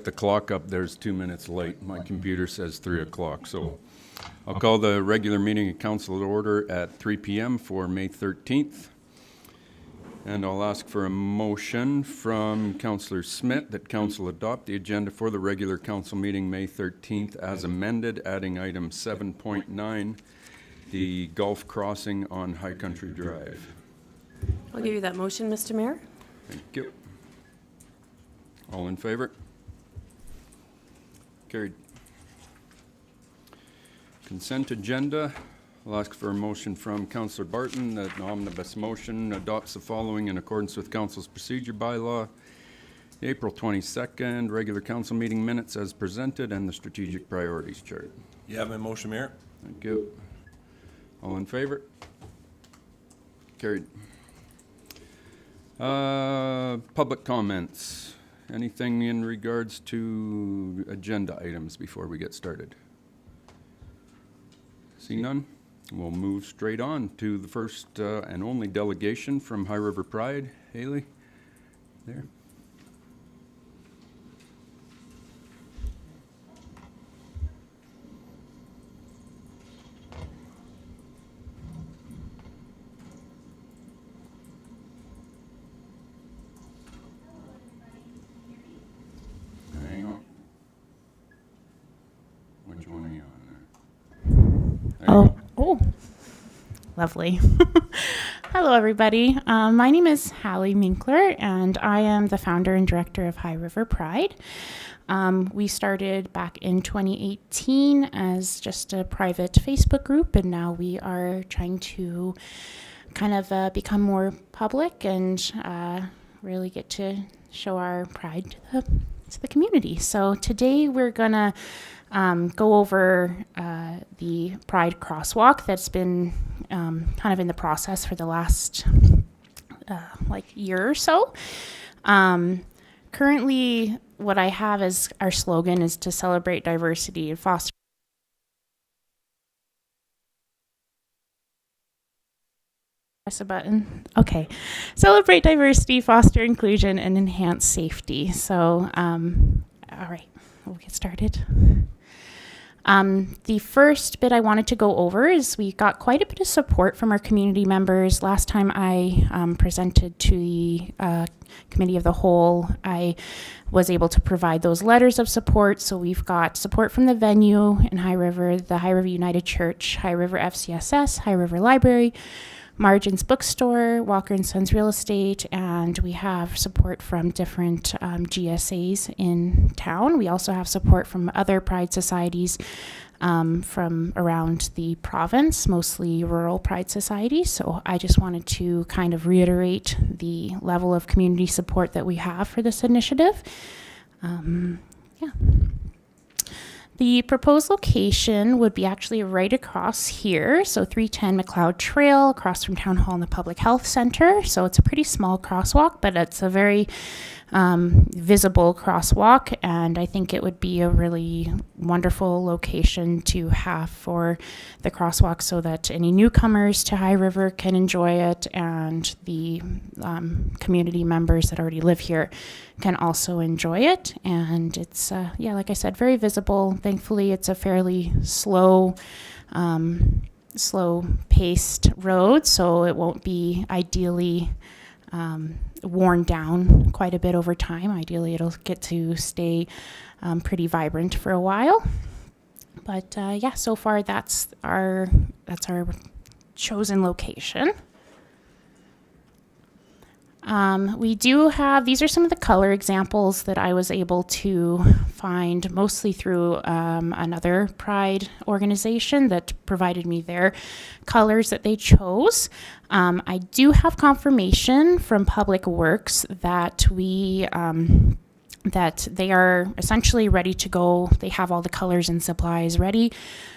The clock up there's 2 minutes late. My computer says 3 o'clock, so I'll call the regular meeting of council to order at 3 p.m. for May 13th. And I'll ask for a motion from Councillor Smith that council adopt the agenda for the regular council meeting May 13th as amended, adding item 7.9, the golf crossing on High Country Drive. I'll give you that motion, Mr. Mayor. Thank you. All in favor? Carried. Consent agenda. I'll ask for a motion from Councillor Barton that an omnibus motion adopts the following in accordance with Council's procedure bylaw. The April 22nd regular council meeting minutes as presented and the strategic priorities chart. You have my motion, Mayor. Thank you. All in favor? Carried. Public comments. Anything in regards to agenda items before we get started? See none? We'll move straight on to the first and only delegation from High River Pride. Haley, there. Hang on. Which one are you on there? Oh, lovely. Hello, everybody. My name is Hallie Minkler, and I am the founder and director of High River Pride. We started back in 2018 as just a private Facebook group, and now we are trying to kind of become more public and really get to show our pride to the community. So today we're gonna go over the Pride crosswalk that's been kind of in the process for the last year or so. Currently, what I have as our slogan is to celebrate diversity and foster. Press a button. Okay. Celebrate diversity, foster inclusion, and enhance safety. So, all right, we'll get started. The first bit I wanted to go over is we got quite a bit of support from our community members. Last time I presented to the Committee of the Whole, I was able to provide those letters of support. So we've got support from the venue in High River, the High River United Church, High River FCSS, High River Library, Margin's Bookstore, Walker & Sons Real Estate, and we have support from different GSAs in town. We also have support from other Pride societies from around the province, mostly rural Pride societies. So I just wanted to kind of reiterate the level of community support that we have for this initiative. Yeah. The proposed location would be actually right across here, so 310 McLeod Trail, across from Town Hall and the Public Health Center. So it's a pretty small crosswalk, but it's a very visible crosswalk, and I think it would be a really wonderful location to have for the crosswalk so that any newcomers to High River can enjoy it, and the community members that already live here can also enjoy it. And it's, yeah, like I said, very visible. Thankfully, it's a fairly slow-paced road, so it won't be ideally worn down quite a bit over time. Ideally, it'll get to stay pretty vibrant for a while. But yeah, so far that's our chosen location. We do have, these are some of the color examples that I was able to find mostly through another Pride organization that provided me their colors that they chose. I do have confirmation from Public Works that that they are essentially ready to go. They have all the colors and supplies ready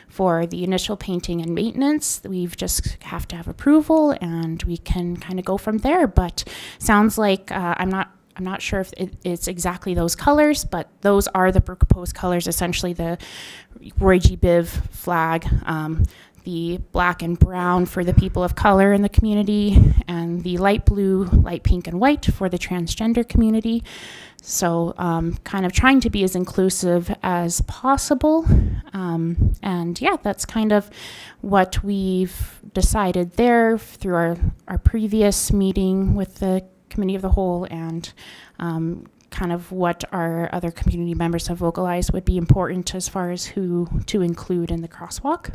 for the initial painting and maintenance. We've just have to have approval and we can kind of go from there. But sounds like I'm not sure if it's exactly those colors, but those are the proposed colors, essentially the Roy G. Biv flag, the black and brown for the people of color in the community, and the light blue, light pink, and white for the transgender community. So kind of trying to be as inclusive as possible. And yeah, that's kind of what we've decided there through our previous meeting with the Committee of the Whole, and kind of what our other community members have vocalized would be important as far as who to include in the crosswalk.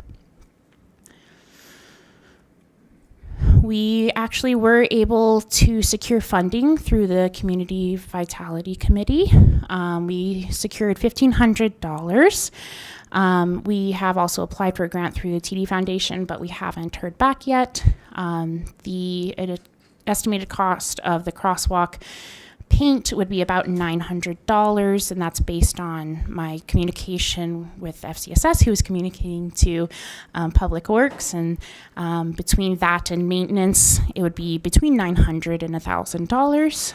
We actually were able to secure funding through the Community Vitality Committee. We secured $1,500. We have also applied for a grant through the TD Foundation, but we haven't heard back yet. The estimated cost of the crosswalk paint would be about $900, and that's based on my communication with FCSS, who is communicating to Public Works, and between that and maintenance, it would be between $900 and $1,000.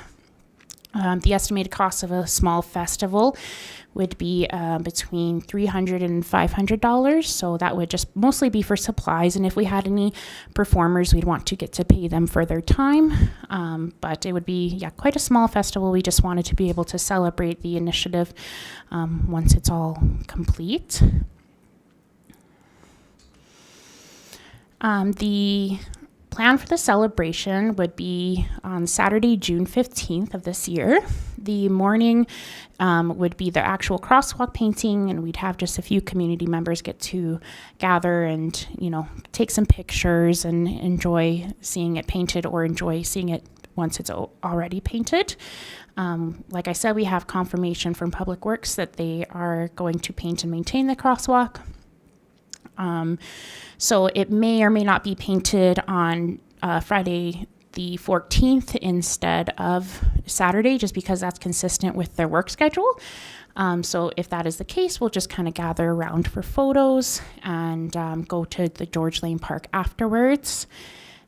The estimated cost of a small festival would be between $300 and $500, so that would just mostly be for supplies, and if we had any performers, we'd want to get to pay them for their time, but it would be quite a small festival. We just wanted to be able to celebrate the initiative once it's all complete. The plan for the celebration would be on Saturday, June 15th of this year. The morning would be the actual crosswalk painting, and we'd have just a few community members get to gather and, take some pictures and enjoy seeing it painted, or enjoy seeing it once it's already painted. Like I said, we have confirmation from Public Works that they are going to paint and maintain the crosswalk. So it may or may not be painted on Friday the 14th instead of Saturday, just because that's consistent with their work schedule. So if that is the case, we'll just kind of gather around for photos and go to the George Lane Park afterwards.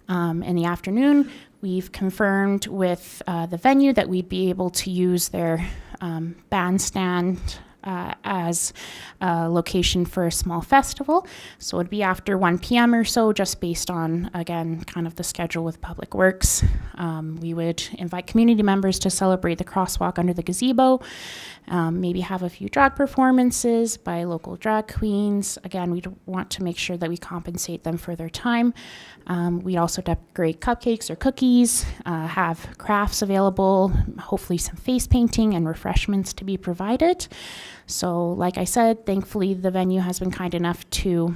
In the afternoon, we've confirmed with the venue that we'd be able to use their bandstand as a location for a small festival. So it'd be after 1 p.m. or so, just based on, again, kind of the schedule with Public Works. We would invite community members to celebrate the crosswalk under the gazebo, maybe have a few drag performances by local drag queens. Again, we'd want to make sure that we compensate them for their time. We also decorate cupcakes or cookies, have crafts available, hopefully some face painting and refreshments to be provided. So like I said, thankfully the venue has been kind enough to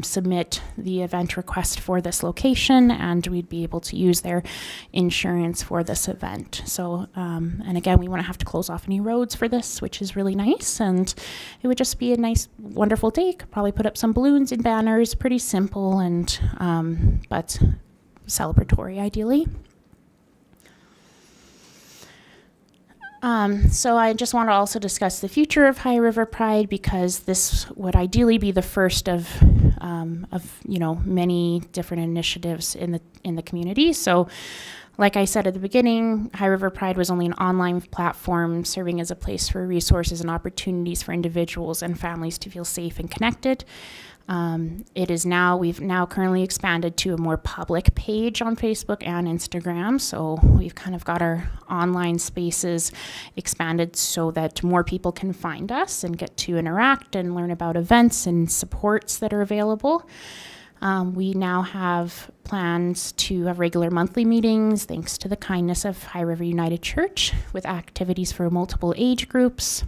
submit the event request for this location, and we'd be able to use their insurance for this event. So, and again, we wouldn't have to close off any roads for this, which is really nice, and it would just be a nice, wonderful day. Could probably put up some balloons and banners, pretty simple and but celebratory, ideally. So I just want to also discuss the future of High River Pride, because this would ideally be the first of many different initiatives in the community. So, like I said at the beginning, High River Pride was only an online platform serving as a place for resources and opportunities for individuals and families to feel safe and connected. We've now currently expanded to a more public page on Facebook and Instagram. So we've kind of got our online spaces expanded so that more people can find us and get to interact and learn about events and supports that are available. We now have plans to have regular monthly meetings, thanks to the kindness of High River United Church, with activities for multiple age groups.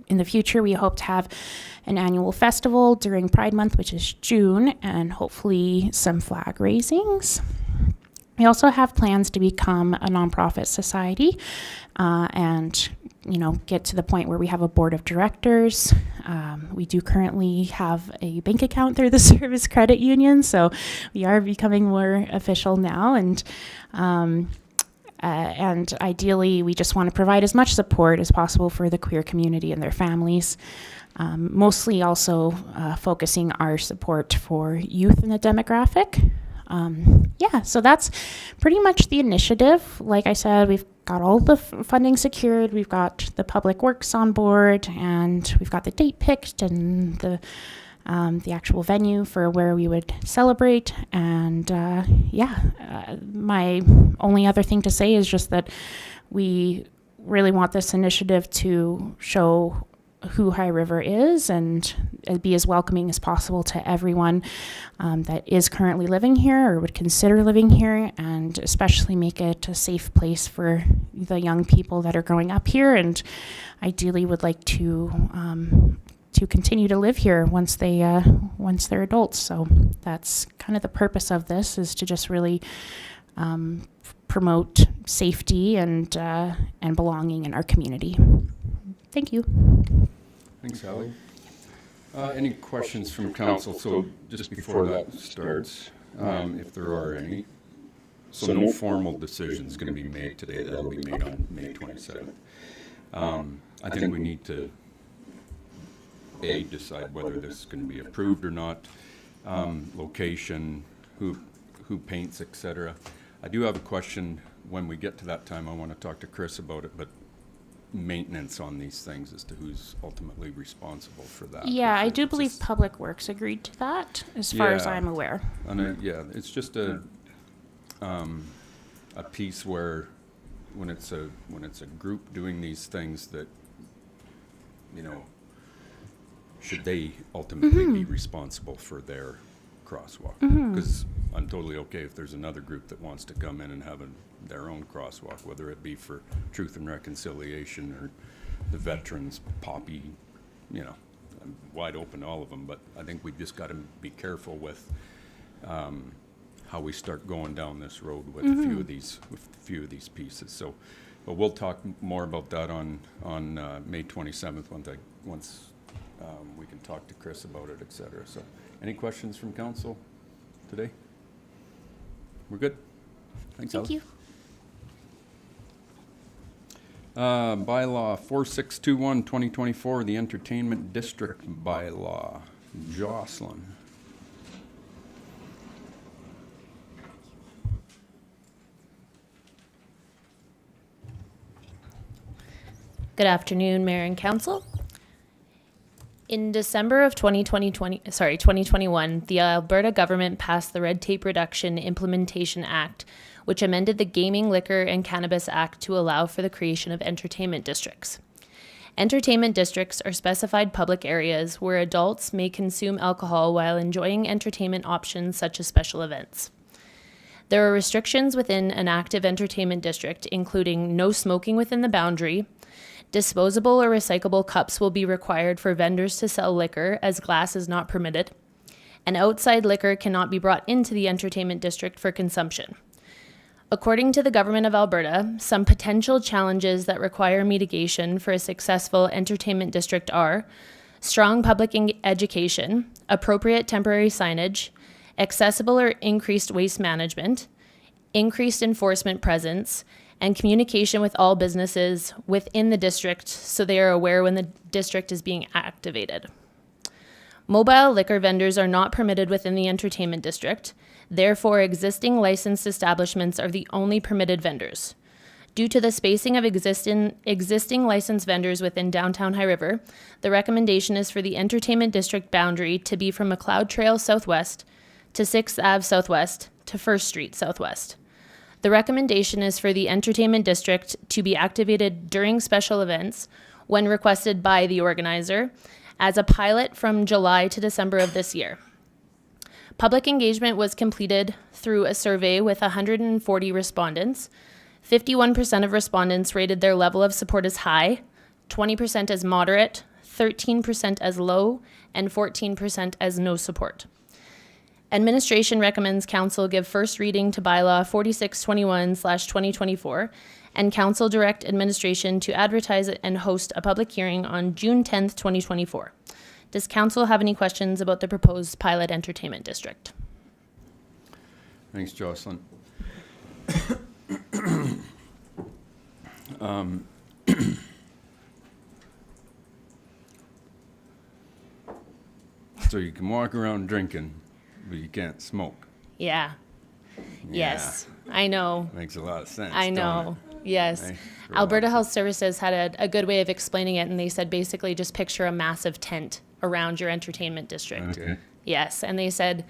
In the future, we hope to have an annual festival during Pride Month, which is June, and hopefully some flag raisings. We also have plans to become a nonprofit society and get to the point where we have a board of directors. We do currently have a bank account through the Service Credit Union, so we are becoming more official now, and ideally, we just want to provide as much support as possible for the queer community and their families, mostly also focusing our support for youth in the demographic. So that's pretty much the initiative. Like I said, we've got all the funding secured, we've got the Public Works on board, and we've got the date picked and the the actual venue for where we would celebrate. And my only other thing to say is just that we really want this initiative to show who High River is and be as welcoming as possible to everyone that is currently living here or would consider living here, and especially make it a safe place for the young people that are growing up here and ideally would like to continue to live here once they're adults. So that's kind of the purpose of this, is to just really promote safety and belonging in our community. Thank you. Thanks, Hallie. Any questions from council? So just before that starts, if there are any. So no formal decision is going to be made today. That'll be made on May 27th. I think we need to, decide whether this is going to be approved or not, location, who paints, etc. I do have a question. When we get to that time, I want to talk to Chris about it, but maintenance on these things as to who's ultimately responsible for that. Yeah, I do It's believe just- Public Works agreed to that, as far as Yeah. I'm aware. And it's just a piece where when it's a group doing these things that, should they ultimately be responsible for their crosswalk? Because I'm totally okay if there's another group that wants to come in and have their own crosswalk, whether it be for Truth and Reconciliation or the Veterans, Poppy, I'm wide open to all of them, but I think we just got to be careful with how we start going down this road with a few of these pieces. So, but we'll talk more about that on May 27th once we can talk to Chris about it, etc. So, any questions from council today? We're good. Thanks, Thank Ally. you. Bylaw 4621, 2024, the Entertainment District Bylaw. Jocelyn. Good afternoon, Mayor and Council. In December of 2021, the Alberta government passed the Red Tape Reduction Implementation Act, which amended the Gaming, Liquor and Cannabis Act to allow for the creation of entertainment districts. Entertainment districts are specified public areas where adults may consume alcohol while enjoying entertainment options such as special events. There are restrictions within an active entertainment district, including no smoking within the boundary. Disposable or recyclable cups will be required for vendors to sell liquor, as glass is not permitted. And outside liquor cannot be brought into the entertainment district for consumption. According to the Government of Alberta, some potential challenges that require mitigation for a successful entertainment district are strong public education, appropriate temporary signage, accessible or increased waste management, increased enforcement presence, and communication with all businesses within the district so they are aware when the district is being activated. Mobile liquor vendors are not permitted within the entertainment district. Therefore, existing licensed establishments are the only permitted vendors. Due to the spacing of existing licensed vendors within downtown High River, the recommendation is for the entertainment district boundary to be from McLeod Trail Southwest to 6th Ave Southwest to 1st Street Southwest. The recommendation is for the entertainment district to be activated during special events when requested by the organizer as a pilot from July to December of this year. Public engagement was completed through a survey with 140 respondents. 51% of respondents rated their level of support as high, 20% as moderate, 13% as low, and 14% as no support. Administration recommends Council give first reading to Bylaw 4621/2024 and Council direct administration to advertise it and host a public hearing on June 10th, 2024. Does Council have any questions about the proposed pilot entertainment district? Thanks, Jocelyn. So you can walk around drinking, but you can't smoke. Yeah. Yes, I know. Makes a lot of sense. I don't know. Yes. Hey, for Alberta lots Health Services had a good way of explaining it, and they said basically just picture a massive tent around your entertainment district. Okay. Yes, and they said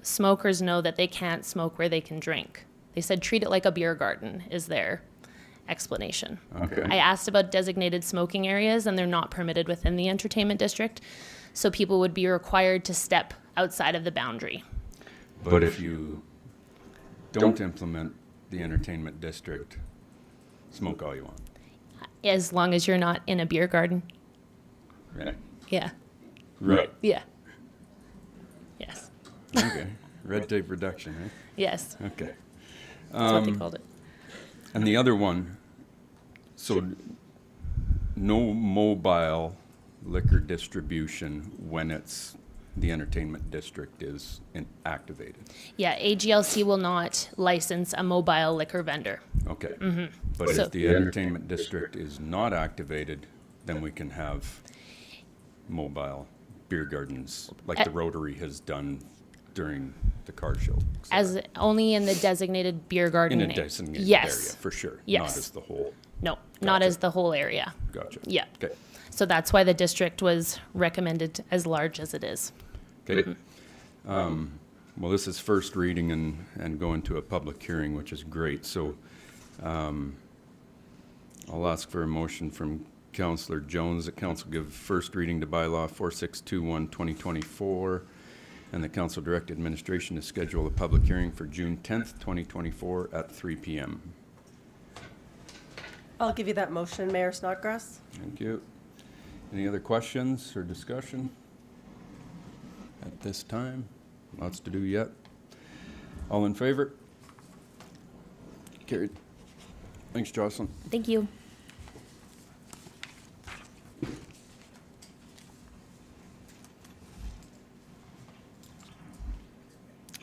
smokers know that they can't smoke where they can drink. They said treat it like a beer garden is their explanation. Okay. I asked about designated smoking areas, and they're not permitted within the entertainment district, so people would be required to step outside of the boundary. But if you don't implement the entertainment district, smoke all you want. As long as you're not in a beer garden. Right. Yeah. Right. Yeah. Yes. Okay. Red tape reduction, right? Yes. Okay. That's what they called it. And the other one, so no mobile liquor distribution when the entertainment district is activated. Yeah, AGLC will not license a mobile liquor vendor. Okay. But So- if the entertainment district is not activated, then we can have mobile beer gardens like the Rotary has done during the car show. As only in the designated beer garden. In a designated area, Yes. for sure. Yes. Not as the whole. No, not Gotcha. as the whole area. Gotcha. Yeah. Okay. So that's why the district was recommended as large as it is. Okay. Well, this is first reading and going to a public hearing, which is great. So I'll ask for a motion from Councillor Jones that council give first reading to bylaw 4621/2024, and the council direct administration to schedule a public hearing for June 10th, 2024 at 3 p.m. I'll give you that motion, Mayor Snodgrass. Thank you. Any other questions or discussion at this time? Lots to do yet. All in favor? Carried. Thanks, Jocelyn. Thank you.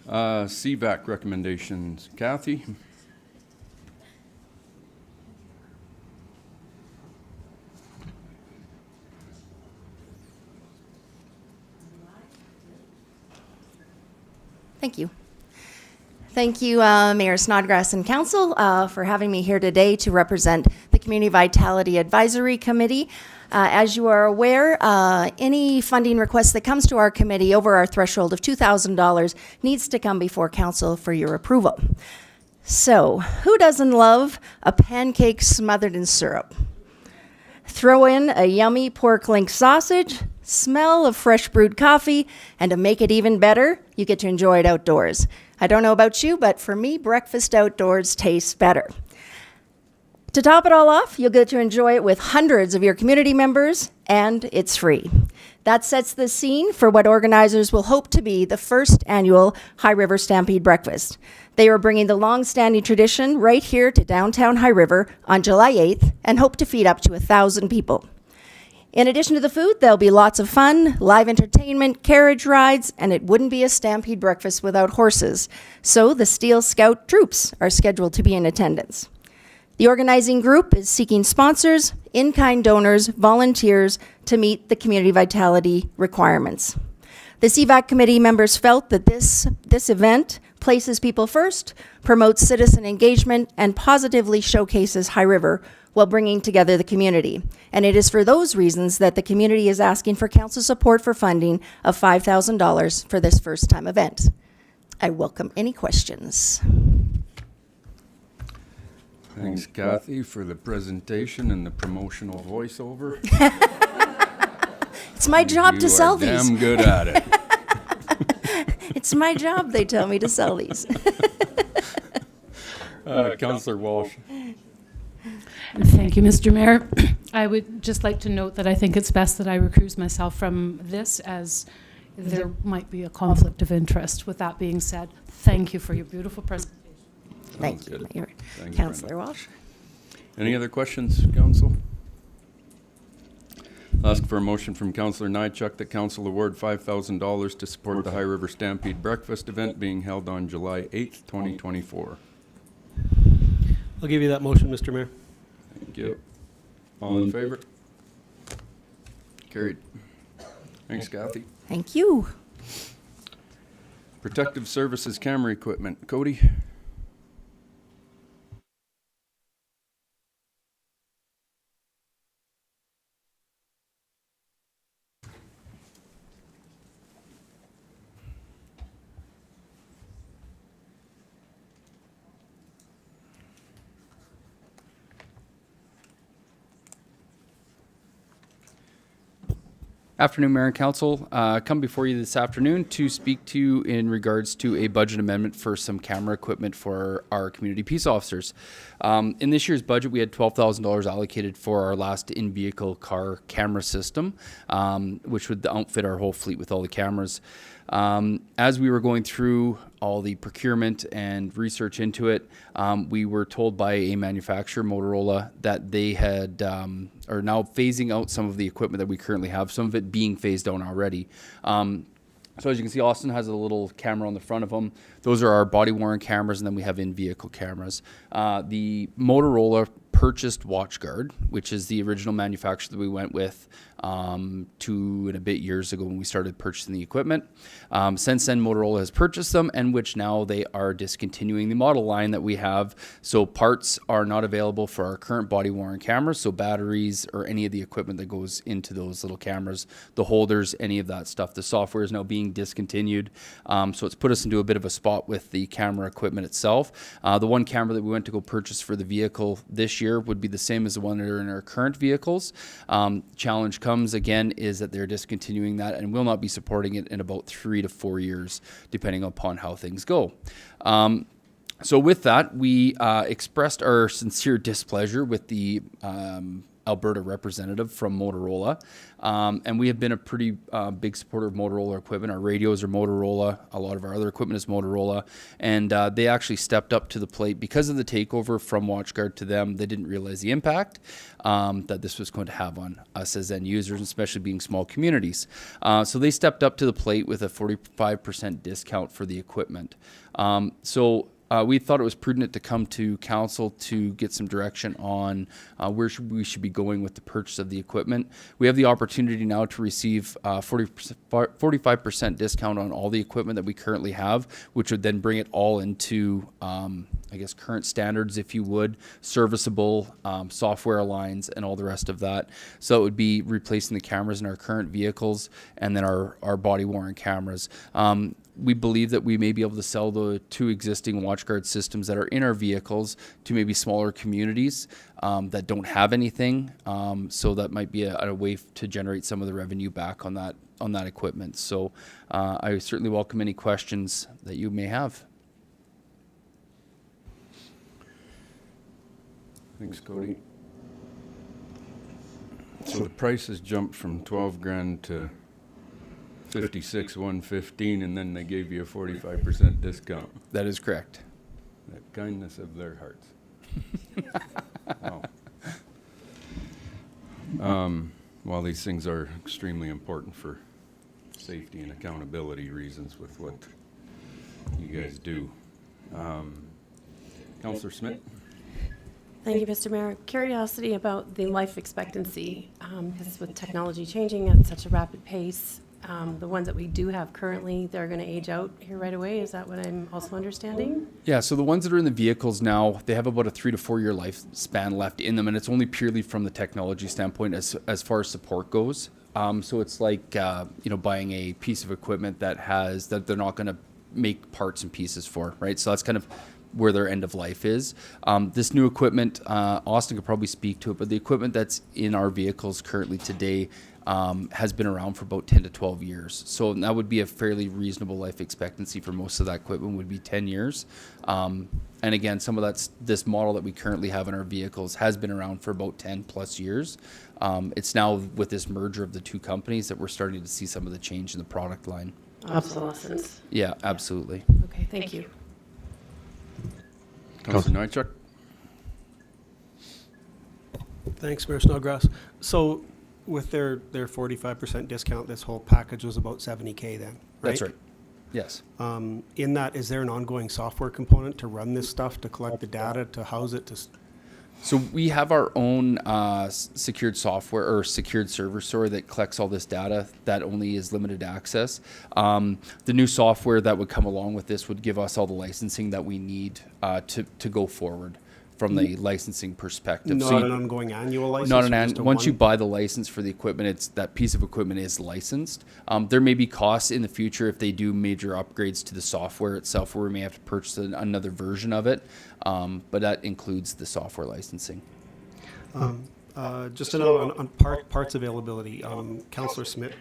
CVAC recommendations. Kathy? Thank you. Thank you, Mayor Snodgrass and Council, for having me here today to represent the Community Vitality Advisory Committee. As you are aware, any funding request that comes to our committee over our threshold of $2,000 needs to come before Council for your approval. So, who doesn't love a pancake smothered in syrup? Throw in a yummy pork link sausage, smell of fresh brewed coffee, and to make it even better, you get to enjoy it outdoors. I don't know about you, but for me, breakfast outdoors tastes better. To top it all off, you'll get to enjoy it with hundreds of your community members, and it's free. That sets the scene for what organizers will hope to be the first annual High River Stampede Breakfast. They are bringing the long-standing tradition right here to downtown High River on July 8th and hope to feed up to 1,000 people. In addition to the food, there'll be lots of fun, live entertainment, carriage rides, and it wouldn't be a Stampede breakfast without horses. So the Steel Scout troops are scheduled to be in attendance. The organizing group is seeking sponsors, in-kind donors, volunteers to meet the community vitality requirements. The CVAC committee members felt that this event places people first, promotes citizen engagement, and positively showcases High River while bringing together the community. And it is for those reasons that the community is asking for council support for funding of $5,000 for this first-time event. I welcome any questions. Thanks, Kathy, for the presentation and the promotional voiceover. It's my job to sell You are these. damn good at it. It's my job, they tell me, to sell these. Councillor Walsh. Thank you, Mr. Mayor. I would just like to note that I think it's best that I recuse myself from this, as there might be a conflict of interest. With that being said, thank you for your beautiful presentation. Thank Sounds you, good. Mayor. Thanks, Councillor Walsh. Any other questions, Council? Ask for a motion from Councillor Nychuk that Council award $5,000 to support the High River Stampede Breakfast event being held on July 8th, 2024. I'll give you that motion, Mr. Mayor. Thank you. All in favor? Carried. Thanks, Kathy. Thank you. Protective Services camera equipment. Cody? Afternoon, Mayor and Council. Come before you this afternoon to speak to you in regards to a budget amendment for some camera equipment for our community peace officers. In this year's budget, we had $12,000 allocated for our last in-vehicle car camera system, which would outfit our whole fleet with all the cameras. As we were going through all the procurement and research into it, we were told by a manufacturer, Motorola, that they had are now phasing out some of the equipment that we currently have, some of it being phased out already. So as you can see, Austin has a little camera on the front of them. Those are our body-worn cameras, and then we have in-vehicle cameras. The Motorola purchased WatchGuard, which is the original manufacturer that we went with 2 and a bit years ago when we started purchasing the equipment. Since then, Motorola has purchased them, and which now they are discontinuing the model line that we have. So parts are not available for our current body-worn cameras, so batteries or any of the equipment that goes into those little cameras, the holders, any of that stuff. The software is now being discontinued, so it's put us into a bit of a spot with the camera equipment itself. The one camera that we went to go purchase for the vehicle this year would be the same as the one that are in our current vehicles. Challenge comes again is that they're discontinuing that and will not be supporting it in about 3 to 4 years, depending upon how things go. So with that, we expressed our sincere displeasure with the Alberta representative from Motorola. And we have been a pretty big supporter of Motorola equipment. Our radios are Motorola. A lot of our other equipment is Motorola. And they actually stepped up to the plate because of the takeover from WatchGuard to them. They didn't realize the impact that this was going to have on us as end users, especially being small communities. So they stepped up to the plate with a 45% discount for the equipment. We thought it was prudent to come to council to get some direction on where we should be going with the purchase of the equipment. We have the opportunity now to receive 45% discount on all the equipment that we currently have, which would then bring it all into, current standards, if you would, serviceable software lines and all the rest of that. So it would be replacing the cameras in our current vehicles and then our body-worn cameras. We believe that we may be able to sell the 2 existing WatchGuard systems that are in our vehicles to maybe smaller communities that don't have anything. So that might be a way to generate some of the revenue back on that equipment. So I certainly welcome any questions that you may have. Thanks, Cody. So the price has jumped from 12 grand to 56,115, and then they gave you a 45% discount. That is correct. The kindness of their hearts. Wow. Well, these things are extremely important for safety and accountability reasons with what you guys do. Councillor Smith? Thank you, Mr. Mayor. Curiosity about the life expectancy, because with technology changing at such a rapid pace, the ones that we do have currently, they're going to age out here right away. Is that what I'm also understanding? Yeah, so the ones that are in the vehicles now, they have about a 3 to 4 year lifespan left in them, and it's only purely from the technology standpoint as far as support goes. So it's like buying a piece of equipment that they're not going to make parts and pieces for, right? So that's kind of where their end of life is. This new equipment, Austin could probably speak to it, but the equipment that's in our vehicles currently today has been around for about 10 to 12 years. So that would be a fairly reasonable life expectancy for most of that equipment would be 10 years. And again, some of this model that we currently have in our vehicles has been around for about 10 plus years. It's now with this merger of the 2 companies that we're starting to see some of the change in the product line. Obsolescence. Yeah, absolutely. Okay, thank you. Councillor Nychuk? Thanks, Mayor Snodgrass. So with their 45% discount, this whole package was about $70K then, right? That's right. Yes. In that, is there an ongoing software component to run this stuff, to collect the data, to house it, So we have our own secured software or secured server, that collects all this data that only is limited access. The new software that would come along with this would give us all the licensing that we need to go forward from the licensing perspective. Not an ongoing annual license? Once you buy the license for the equipment, that piece of equipment is licensed. There may be costs in the future if they do major upgrades to the software itself, where we may have to purchase another version of it, but that includes the software licensing. Just to know on parts availability, Councillor Smith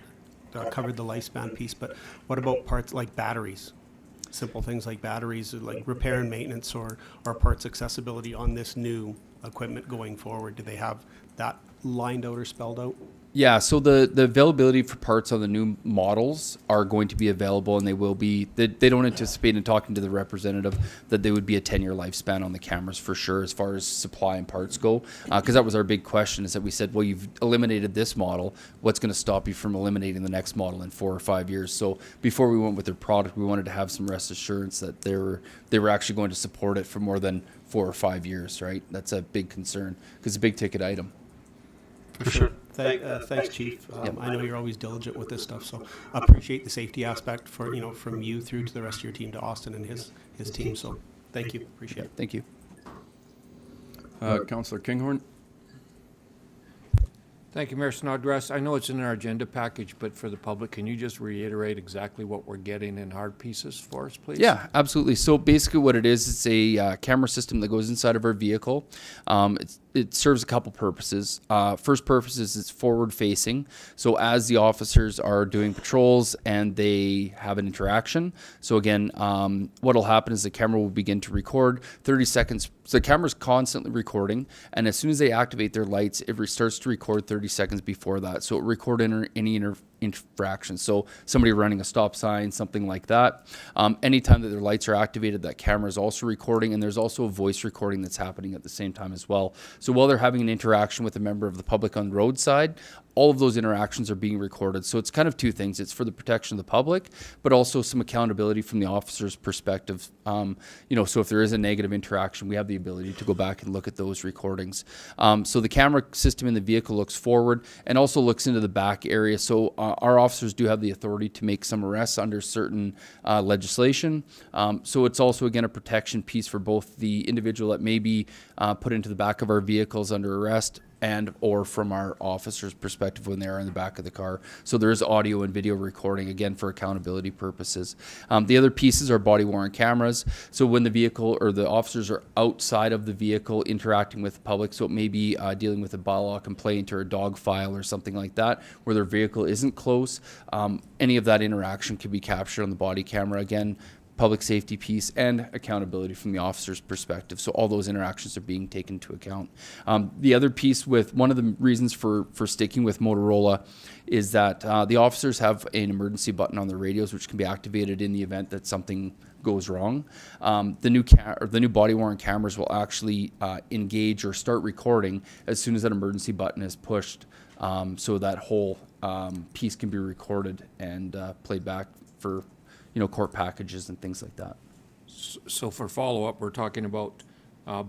covered the lifespan piece, but what about parts like batteries? Simple things like batteries, like repair and maintenance or parts accessibility on this new equipment going forward? Do they have that lined out or spelled out? Yeah, so the availability for parts on the new models are going to be available, and they will be. They don't anticipate, in talking to the representative, that they would be a 10-year lifespan on the cameras for sure, as far as supply and parts go. Because that was our big question, is that we said, well, you've eliminated this model. What's going to stop you from eliminating the next model in 4 or 5 years? So before we went with their product, we wanted to have some rest assurance that they were actually going to support it for more than 4 or 5 years, right? That's a big concern because it's a big ticket item. For sure. Thanks, Chief. I know you're always diligent with this stuff, so I appreciate the safety aspect for, from you through to the rest of your team, to Austin and his team. So thank you. Appreciate it. Thank you. Councillor Kinghorn? Thank you, Mayor Snodgrass. I know it's in our agenda package, but for the public, can you just reiterate exactly what we're getting in hard pieces for us, please? Yeah, absolutely. So basically what it is, it's a camera system that goes inside of our vehicle. It serves a couple purposes. First purpose is it's forward facing. So as the officers are doing patrols and they have an interaction. So again, what will happen is the camera will begin to record 30 seconds. So the camera's constantly recording, and as soon as they activate their lights, it starts to record 30 seconds before that. So it record any infractions. So somebody running a stop sign, something like that. Anytime that their lights are activated, that camera is also recording, and there's also a voice recording that's happening at the same time as well. So while they're having an interaction with a member of the public on the roadside, all of those interactions are being recorded. So it's kind of two things. It's for the protection of the public, but also some accountability from the officer's perspective. So if there is a negative interaction, we have the ability to go back and look at those recordings. So the camera system in the vehicle looks forward and also looks into the back area. So our officers do have the authority to make some arrests under certain legislation. So it's also, again, a protection piece for both the individual that may be put into the back of our vehicles under arrest and or from our officers' perspective when they're in the back of the car. So there is audio and video recording, again, for accountability purposes. The other pieces are body-worn cameras. So when the vehicle or the officers are outside of the vehicle interacting with the public, so it may be dealing with a bylaw complaint or a dog file or something like that, where their vehicle isn't close, any of that interaction can be captured on the body camera. Again, public safety piece and accountability from the officer's perspective. So all those interactions are being taken into account. The other piece, with one of the reasons for sticking with Motorola, is that the officers have an emergency button on their radios, which can be activated in the event that something goes wrong. The new body-worn cameras will actually engage or start recording as soon as that emergency button is pushed. So that whole piece can be recorded and played back for court packages and things like that. So for follow-up, we're talking about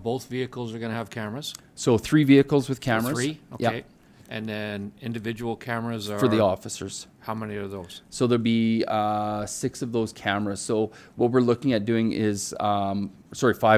both vehicles are going to have cameras? So 3 vehicles with cameras. 3? Okay. Yep. And then individual cameras are? For the officers. How many are those? So there'll be 6 of those cameras. So what we're looking at doing is, 5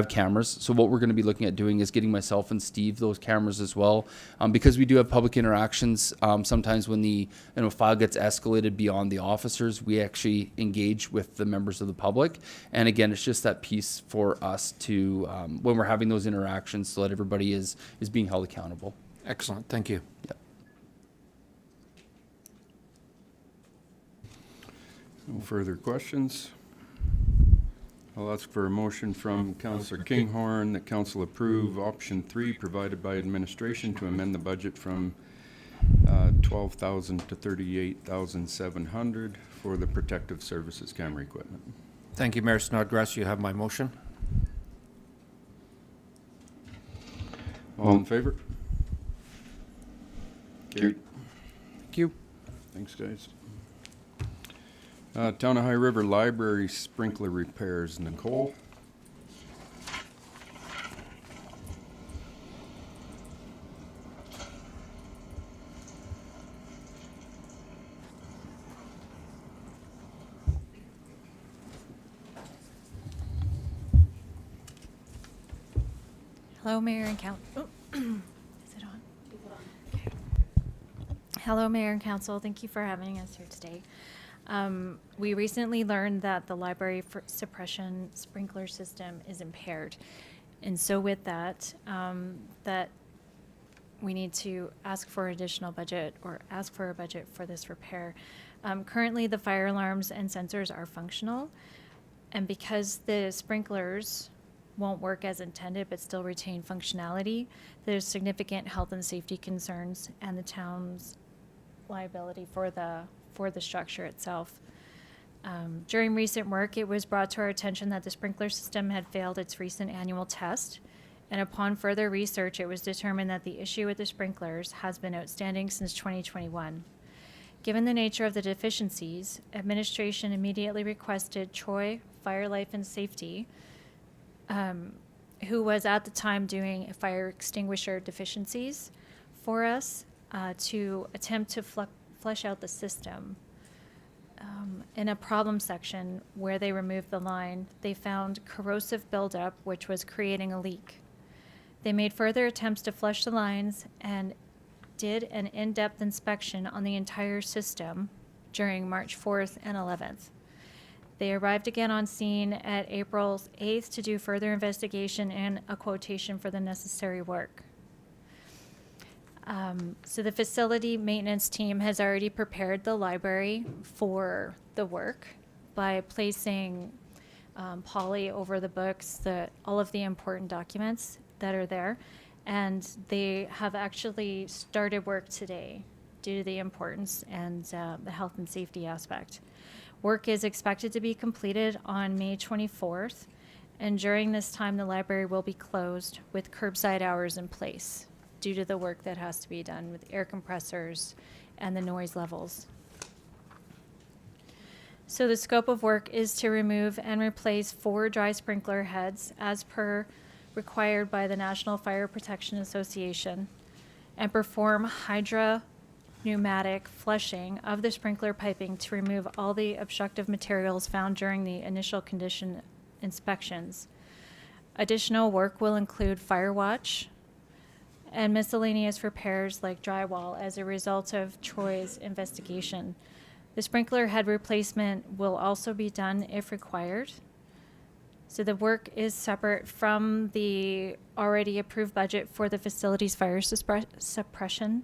cameras. So what we're going to be looking at doing is getting myself and Steve those cameras as well. Because we do have public interactions, sometimes when the file gets escalated beyond the officers, we actually engage with the members of the public. And again, it's just that piece for us to, when we're having those interactions, so that everybody is being held accountable. Excellent. Thank you. Yep. No further questions. I'll ask for a motion from Councillor Kinghorn that council approve option 3 provided by administration to amend the budget from $12,000 to $38,700 for the protective services camera equipment. Thank you, Mayor Snodgrass. You have my motion. All in favor? Carried. Thank you. Thanks, guys. Town of High River Library sprinkler repairs. Nicole? Hello, Mayor and Council. Is it on? Okay. Hello, Mayor and Council. Thank you for having us here today. We recently learned that the library suppression sprinkler system is impaired. And so with that, that we need to ask for additional budget or ask for a budget for this repair. Currently, the fire alarms and sensors are functional, and because the sprinklers won't work as intended but still retain functionality, there's significant health and safety concerns and the town's liability for the structure itself. During recent work, it was brought to our attention that the sprinkler system had failed its recent annual test, and upon further research, it was determined that the issue with the sprinklers has been outstanding since 2021. Given the nature of the deficiencies, administration immediately requested Troy Fire Life and Safety, who was at the time doing fire extinguisher deficiencies for us, to attempt to flush out the system. In a problem section where they removed the line, they found corrosive buildup, which was creating a leak. They made further attempts to flush the lines and did an in-depth inspection on the entire system during March 4th and 11th. They arrived again on scene at April 8th to do further investigation and a quotation for the necessary work. So the facility maintenance team has already prepared the library for the work by placing poly over the books, all of the important documents that are there. And they have actually started work today due to the importance and the health and safety aspect. Work is expected to be completed on May 24th. And during this time, the library will be closed with curbside hours in place due to the work that has to be done with air compressors and the noise levels. So the scope of work is to remove and replace 4 dry sprinkler heads as per required by the National Fire Protection Association, and perform hydro-pneumatic flushing of the sprinkler piping to remove all the obstructive materials found during the initial condition inspections. Additional work will include fire watch and miscellaneous repairs like drywall as a result of Troy's investigation. The sprinkler head replacement will also be done if required. So the work is separate from the already approved budget for the facilities fire suppression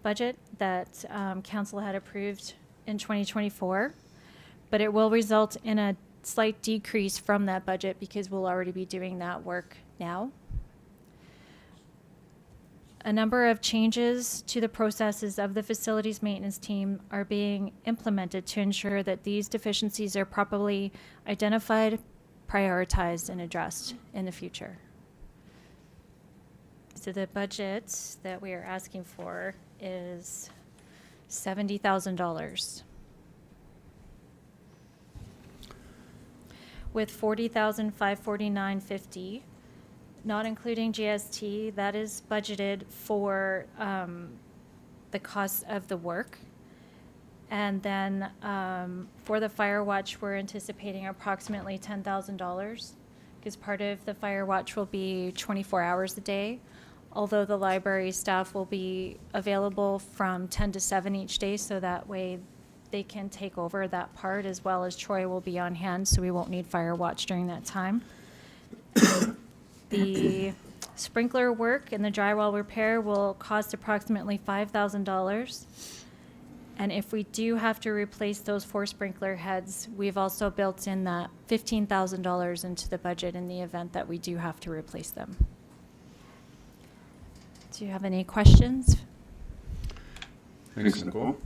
budget that council had approved in 2024, but it will result in a slight decrease from that budget because we'll already be doing that work now. A number of changes to the processes of the facilities maintenance team are being implemented to ensure that these deficiencies are properly identified, prioritized, and addressed in the future. So the budget that we are asking for is $70,000. With $40,549.50, not including GST, that is budgeted for the cost of the work. And then for the fire watch, we're anticipating approximately $10,000 because part of the fire watch will be 24 hours a day, although the library staff will be available from 10 to 7 each day, so that way they can take over that part, as well as Troy will be on hand, so we won't need fire watch during that time. The sprinkler work and the drywall repair will cost approximately $5,000. And if we do have to replace those 4 sprinkler heads, we've also built in that $15,000 into the budget in the event that we do have to replace them. Do you have any questions? Thanks, Nicole.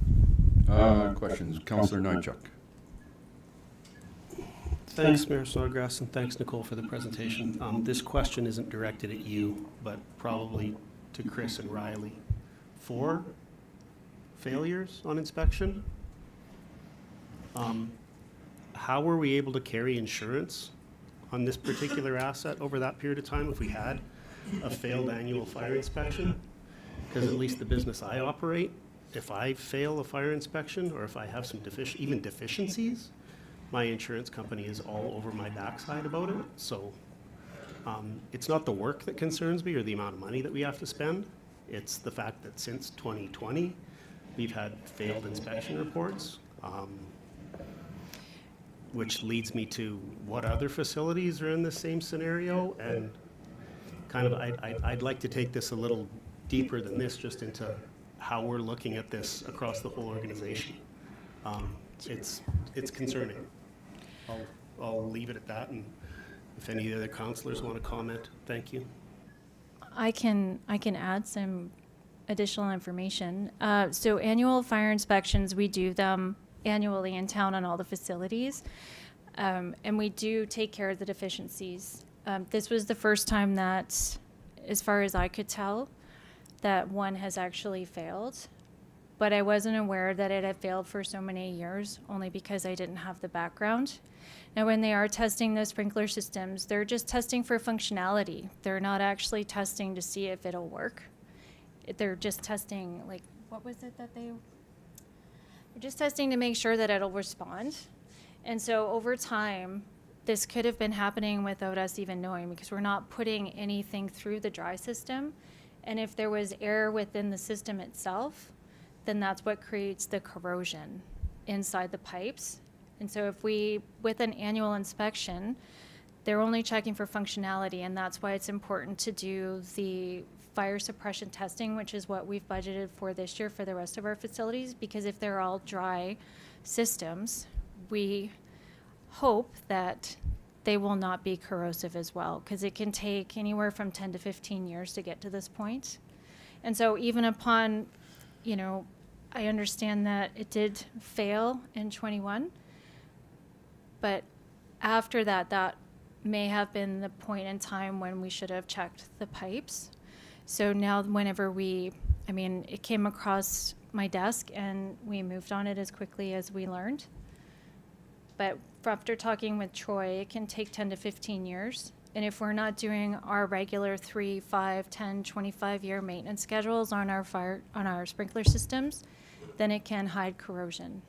Questions? Councillor Nychuk. Thanks, Mayor Snodgrass, and thanks, Nicole, for the presentation. This question isn't directed at you, but probably to Chris and Riley. 4 failures on inspection? How were we able to carry insurance on this particular asset over that period of time if we had a failed annual fire inspection? Because at least the business I operate, if I fail a fire inspection or if I have some deficiencies, my insurance company is all over my backside about it. So it's not the work that concerns me or the amount of money that we have to spend. It's the fact that since 2020, we've had failed inspection reports, which leads me to what other facilities are in the same scenario. And kind of, I'd like to take this a little deeper than this, just into how we're looking at this across the whole organization. It's concerning. I'll leave it at that, and if any other councillors want to comment, thank you. I can add some additional information. So annual fire inspections, we do them annually in town on all the facilities. And we do take care of the deficiencies. This was the first time that, as far as I could tell, that one has actually failed. But I wasn't aware that it had failed for so many years, only because I didn't have the background. Now, when they are testing the sprinkler systems, they're just testing for functionality. They're not actually testing to see if it'll work. They're just testing, like, what was it that they're just testing to make sure that it'll respond. And so over time, this could have been happening without us even knowing, because we're not putting anything through the dry system. And if there was air within the system itself, then that's what creates the corrosion inside the pipes. And so if we, with an annual inspection, they're only checking for functionality, and that's why it's important to do the fire suppression testing, which is what we've budgeted for this year for the rest of our facilities, because if they're all dry systems, we hope that they will not be corrosive as well, because it can take anywhere from 10 to 15 years to get to this point. And so even upon, you know, I understand that it did fail in 21, but after that, that may have been the point in time when we should have checked the pipes. So now whenever it came across my desk and we moved on it as quickly as we learned. But after talking with Troy, it can take 10 to 15 years. And if we're not doing our regular 3, 5, 10, 25-year maintenance schedules on our sprinkler systems, then it can hide corrosion.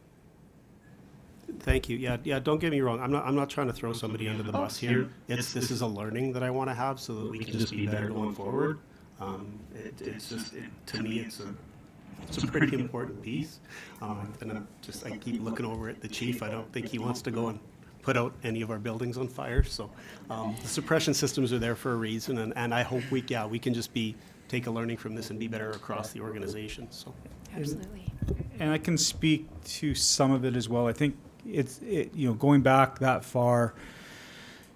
Thank you. Yeah. Don't get me wrong. I'm not trying to throw somebody under the bus here. This is a learning that I want to have so that we can just be better going forward. To me, it's a pretty important piece. And I keep looking over at the chief. I don't think he wants to go and put out any of our buildings on fire. So the suppression systems are there for a reason, and I hope we can just take a learning from this and be better across the organization. So Absolutely. And I can speak to some of it as well. I think going back that far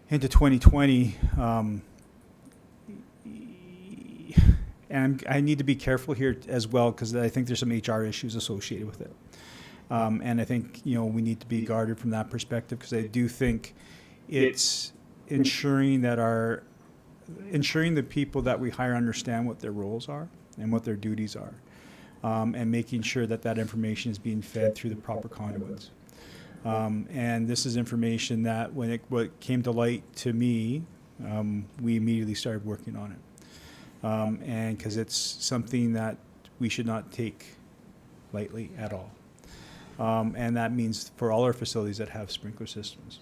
into 2020, and I need to be careful here as well, because I think there's some HR issues associated with it. And I think, we need to be guarded from that perspective, because I do think it's ensuring the people that we hire understand what their roles are and what their duties are, and making sure that information is being fed through the proper conduits. And this is information that what came to light to me, we immediately started working on it. And because it's something that we should not take lightly at all. And that means for all our facilities that have sprinkler systems.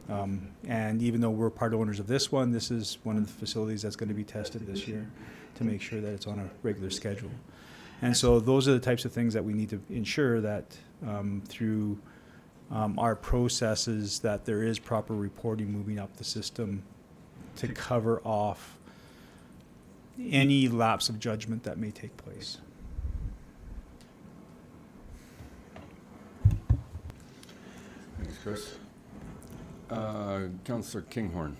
And even though we're part owners of this one, this is one of the facilities that's going to be tested this year to make sure that it's on a regular schedule. And so those are the types of things that we need to ensure that through our processes, that there is proper reporting moving up the system to cover off any lapse of judgment that may take place. Thanks, Chris. Councillor Kinghorn.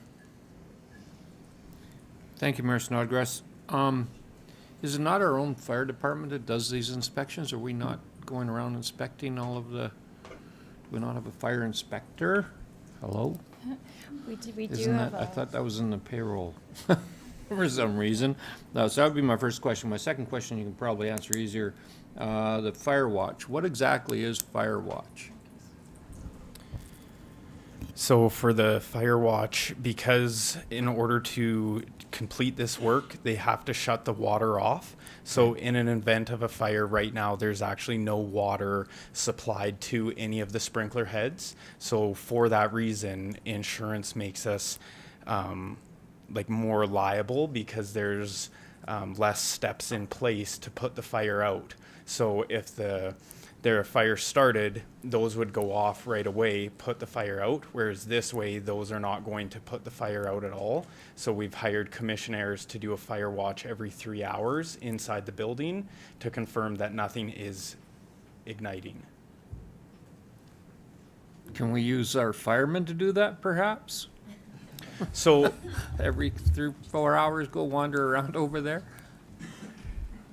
Thank you, Mayor Snodgrass. Is it not our own fire department that does these inspections? Are we not going around inspecting all of the, do we not have a fire inspector? Hello? We do Isn't have that, I thought that was in the payroll for some reason. So that would be my first question. My second question you can probably answer easier. The fire watch. What exactly is fire watch? So for the fire watch, because in order to complete this work, they have to shut the water off. So in an event of a fire right now, there's actually no water supplied to any of the sprinkler heads. So for that reason, insurance makes us more liable, because there's less steps in place to put the fire out. So if there a fire started, those would go off right away, put the fire out, whereas this way, those are not going to put the fire out at all. So we've hired commissioners to do a fire watch every 3 hours inside the building to confirm that nothing is igniting. Can we use our firemen to do that, perhaps? So, Every 3-4 hours, go wander around over there?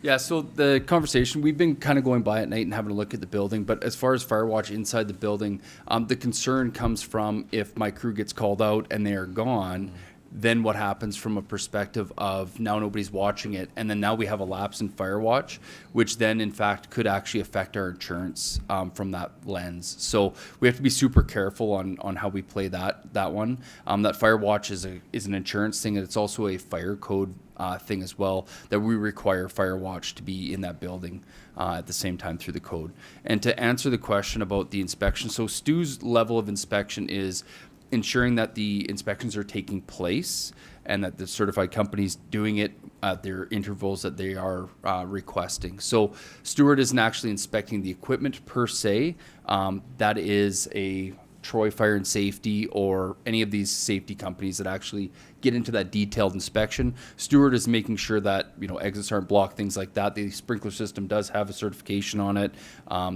yeah, so the conversation, we've been kind of going by at night and having a look at the building, but as far as fire watch inside the building, the concern comes from if my crew gets called out and they are gone, then what happens from a perspective of now nobody's watching it, and then now we have a lapse in fire watch, which then in fact could actually affect our insurance from that lens. So we have to be super careful on how we play that one. That fire watch is an insurance thing, and it's also a fire code thing as well, that we require fire watch to be in that building at the same time through the code. And to answer the question about the inspection, so Stu's level of inspection is ensuring that the inspections are taking place and that the certified company's doing it at their intervals that they are requesting. So Stewart isn't actually inspecting the equipment per se. That is a Troy Fire and Safety or any of these safety companies that actually get into that detailed inspection. Stewart is making sure that, you know, exits aren't blocked, things like that. The sprinkler system does have a certification on it.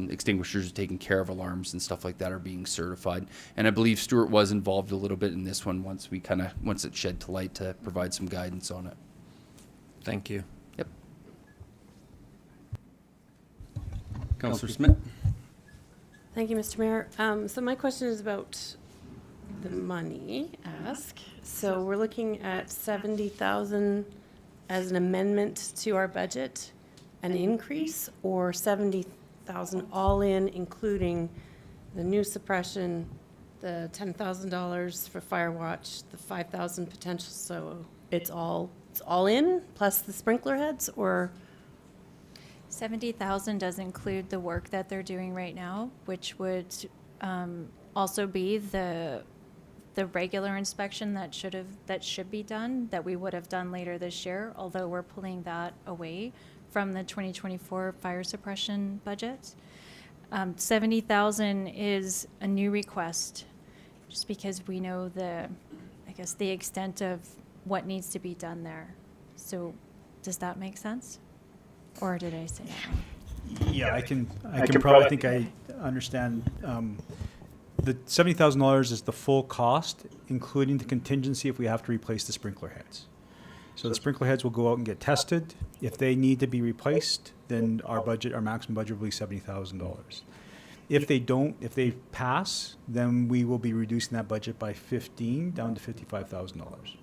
Extinguishers are taking care of, alarms and stuff like that are being certified. And I believe Stewart was involved a little bit in this one once it shed to light to provide some guidance on it. Thank you. Yep. Councillor Smith? Thank you, Mr. Mayor. So my question is about the money ask. So we're looking at 70,000 as an amendment to our budget, an increase, or 70,000 all in, including the new suppression, the $10,000 for fire watch, the 5,000 potential. So it's all in plus the sprinkler heads, or? 70,000 does include the work that they're doing right now, which would also be the regular inspection that should be done, that we would have done later this year, although we're pulling that away from the 2024 fire suppression budget. 70,000 is a new request, just because we know the extent of what needs to be done there. So does that make sense? Or did I say that wrong? Yeah, I can probably think I understand. The $70,000 is the full cost, including the contingency if we have to replace the sprinkler heads. So the sprinkler heads will go out and get tested. If they need to be replaced, then our maximum budget will be $70,000. If they pass, then we will be reducing that budget by 15 down to $55,000.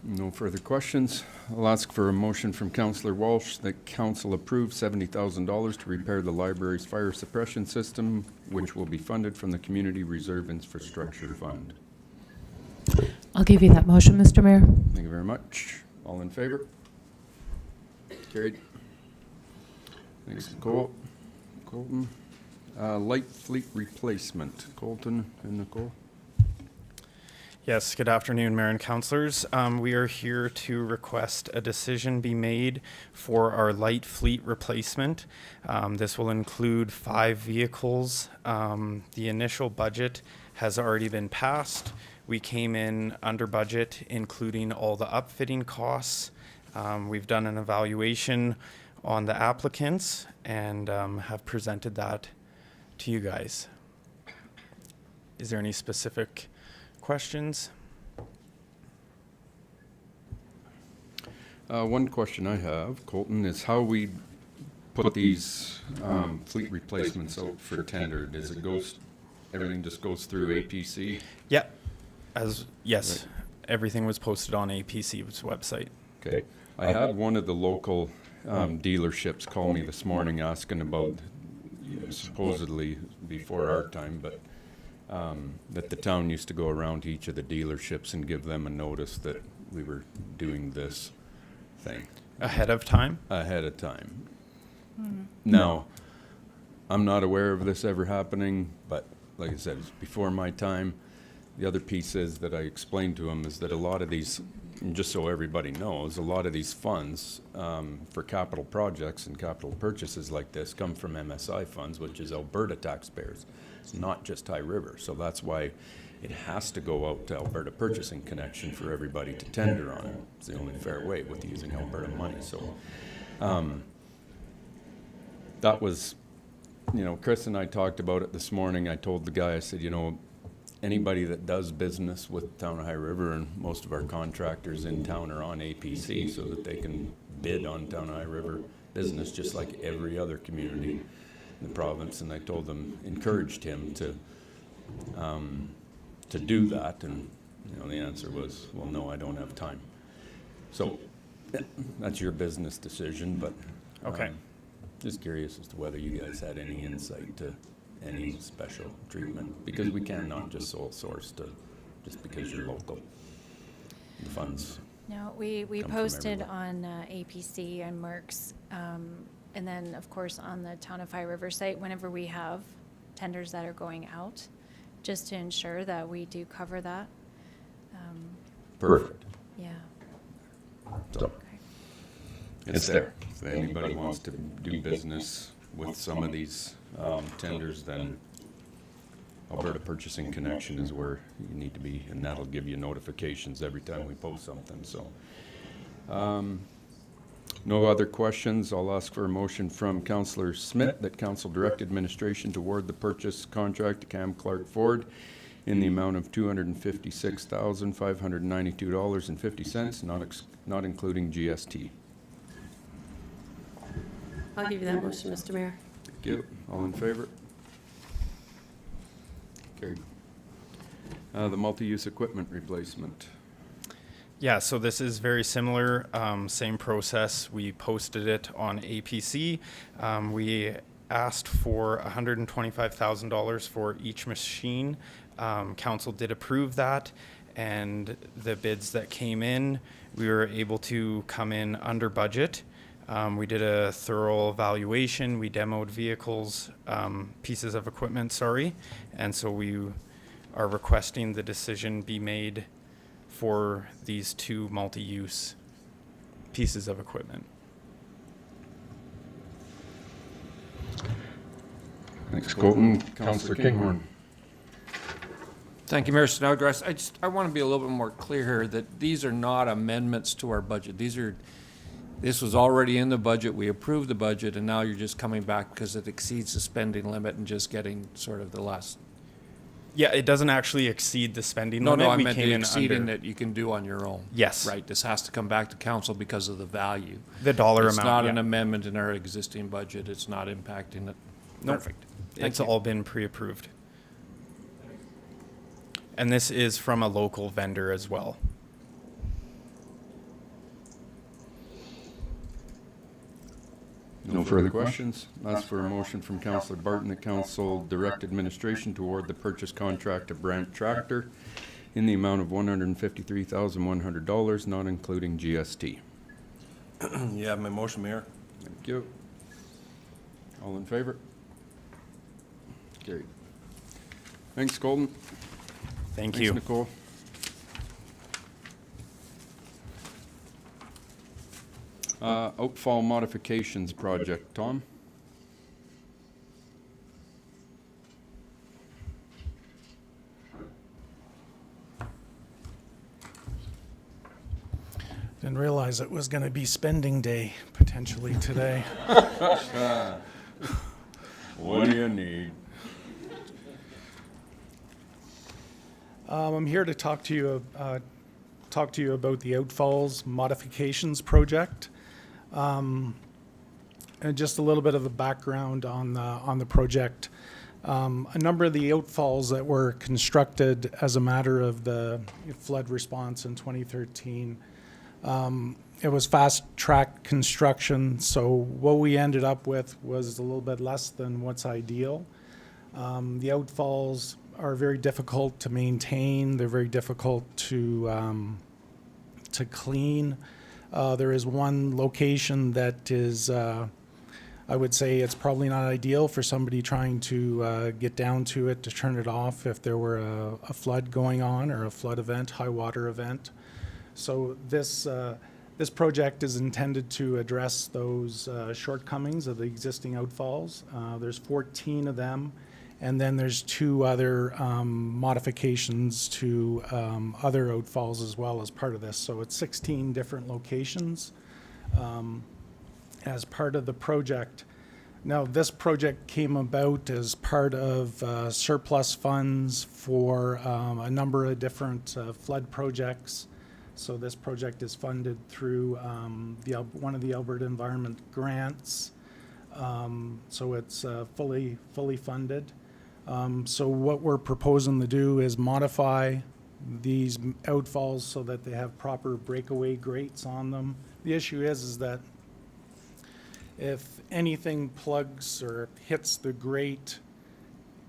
No further questions. I'll ask for a motion from Councillor Walsh that council approve $70,000 to repair the library's fire suppression system, which will be funded from the Community Reserve Infrastructure Fund. I'll give you that motion, Mr. Mayor. Thank you very much. All in favor? Carried. Thanks, Colton. Light fleet replacement. Colton and Nicole. Yes, good afternoon, Mayor and Councillors. We are here to request a decision be made for our light fleet replacement. This will include 5 vehicles. The initial budget has already been passed. We came in under budget, including all the upfitting costs. We've done an evaluation on the applicants and have presented that to you guys. Is there any specific questions? One question I have, Colton, is how we put these fleet replacements out for tender. Does it everything just goes through APC? Yeah. Yes, everything was posted on APC's website. Okay. I had one of the local dealerships call me this morning asking about, supposedly before our time, but that the town used to go around to each of the dealerships and give them a notice that we were doing this thing. Ahead of time? Ahead of time. Now, I'm not aware of this ever happening, but like I said, it's before my time. The other piece is that I explained to them is that a lot of these, and just so everybody knows, a lot of these funds for capital projects and capital purchases like this come from MSI funds, which is Alberta taxpayers. It's not just High River. So that's why it has to go out to Alberta Purchasing Connection for everybody to tender on it. It's the only fair way with using Alberta money. So that was, Chris and I talked about it this morning. I told the guy, I said, anybody that does business with Town of High River, and most of our contractors in town are on APC so that they can bid on Town of High River business just like every other community in the province. And I told them, encouraged him to do that. And, the answer was, well, no, I don't have time. So that's your business decision, but Okay. just curious as to whether you guys had any insight to any special treatment, because we cannot just sole source to just because you're local. The funds. No, we Come from posted everywhere. on APC and Merck's, and then, of course, on the Town of High River site, whenever we have tenders that are going out, just to ensure that we do cover that. Perfect. Yeah. So it's there. If anybody wants to do business with some of these tenders, then Alberta Purchasing Connection is where you need to be, and that'll give you notifications every time we post something. So, no other questions. I'll ask for a motion from Councillor Smith that Council direct administration to award the purchase contract to Cam Clark Ford in the amount of $256,592.50, not including GST. I'll give you that motion, Mr. Mayor. Thank you. All in favor? Carried. The multi-use equipment replacement. Yeah, so this is very similar, same process. We posted it on APC. We asked for $125,000 for each machine. Council did approve that, and the bids that came in, we were able to come in under budget. We did a thorough evaluation. We demoed vehicles, pieces of equipment, sorry. And so we are requesting the decision be made for these two multi-use pieces of equipment. Thanks, Colton. Councillor Kinghorn. Thank you, Mayor Snodgrass. I want to be a little bit more clear here that these are not amendments to our budget. This was already in the budget. We approved the budget, and now you're just coming back because it exceeds the spending limit and just getting sort of the last. Yeah, it doesn't actually exceed the spending No, limit. I We meant came the in exceeding under that you can do on your own. Yes. Right, this has to come back to council because of the value. the dollar It's amount. not yeah. an amendment in our existing budget. It's not impacting it. Nope. Perfect. Thank It's you. all been pre-approved. And this is from a local vendor as well. No further questions. Ask for a motion from Councillor Barton that Council direct administration to award the purchase contract to Brandt Tractor in the amount of $153,100, not including GST. You have my motion, Mayor. Thank you. All in favor? Carried. Thanks, Colton. Thank Thanks, you. Nicole. Outfall modifications project, Tom? Didn't realize it was going to be spending day potentially today. What do you need? I'm here to talk to you about the Outfalls Modifications Project. And just a little bit of the background on the project. A number of the outfalls that were constructed as a matter of the flood response in 2013. It was fast-track construction, so what we ended up with was a little bit less than what's ideal. The outfalls are very difficult to maintain. They're very difficult to clean. There is one location that is, I would say it's probably not ideal for somebody trying to get down to it to turn it off if there were a flood going on or a flood event, high water event. So this project is intended to address those shortcomings of the existing outfalls. There's 14 of them, and then there's 2 other modifications to other outfalls as well as part of this. So it's 16 different locations as part of the project. Now, this project came about as part of surplus funds for a number of different flood projects. So this project is funded through one of the Alberta Environment grants. So it's fully funded. So what we're proposing to do is modify these outfalls so that they have proper breakaway grates on them. The issue is that if anything plugs or hits the grate,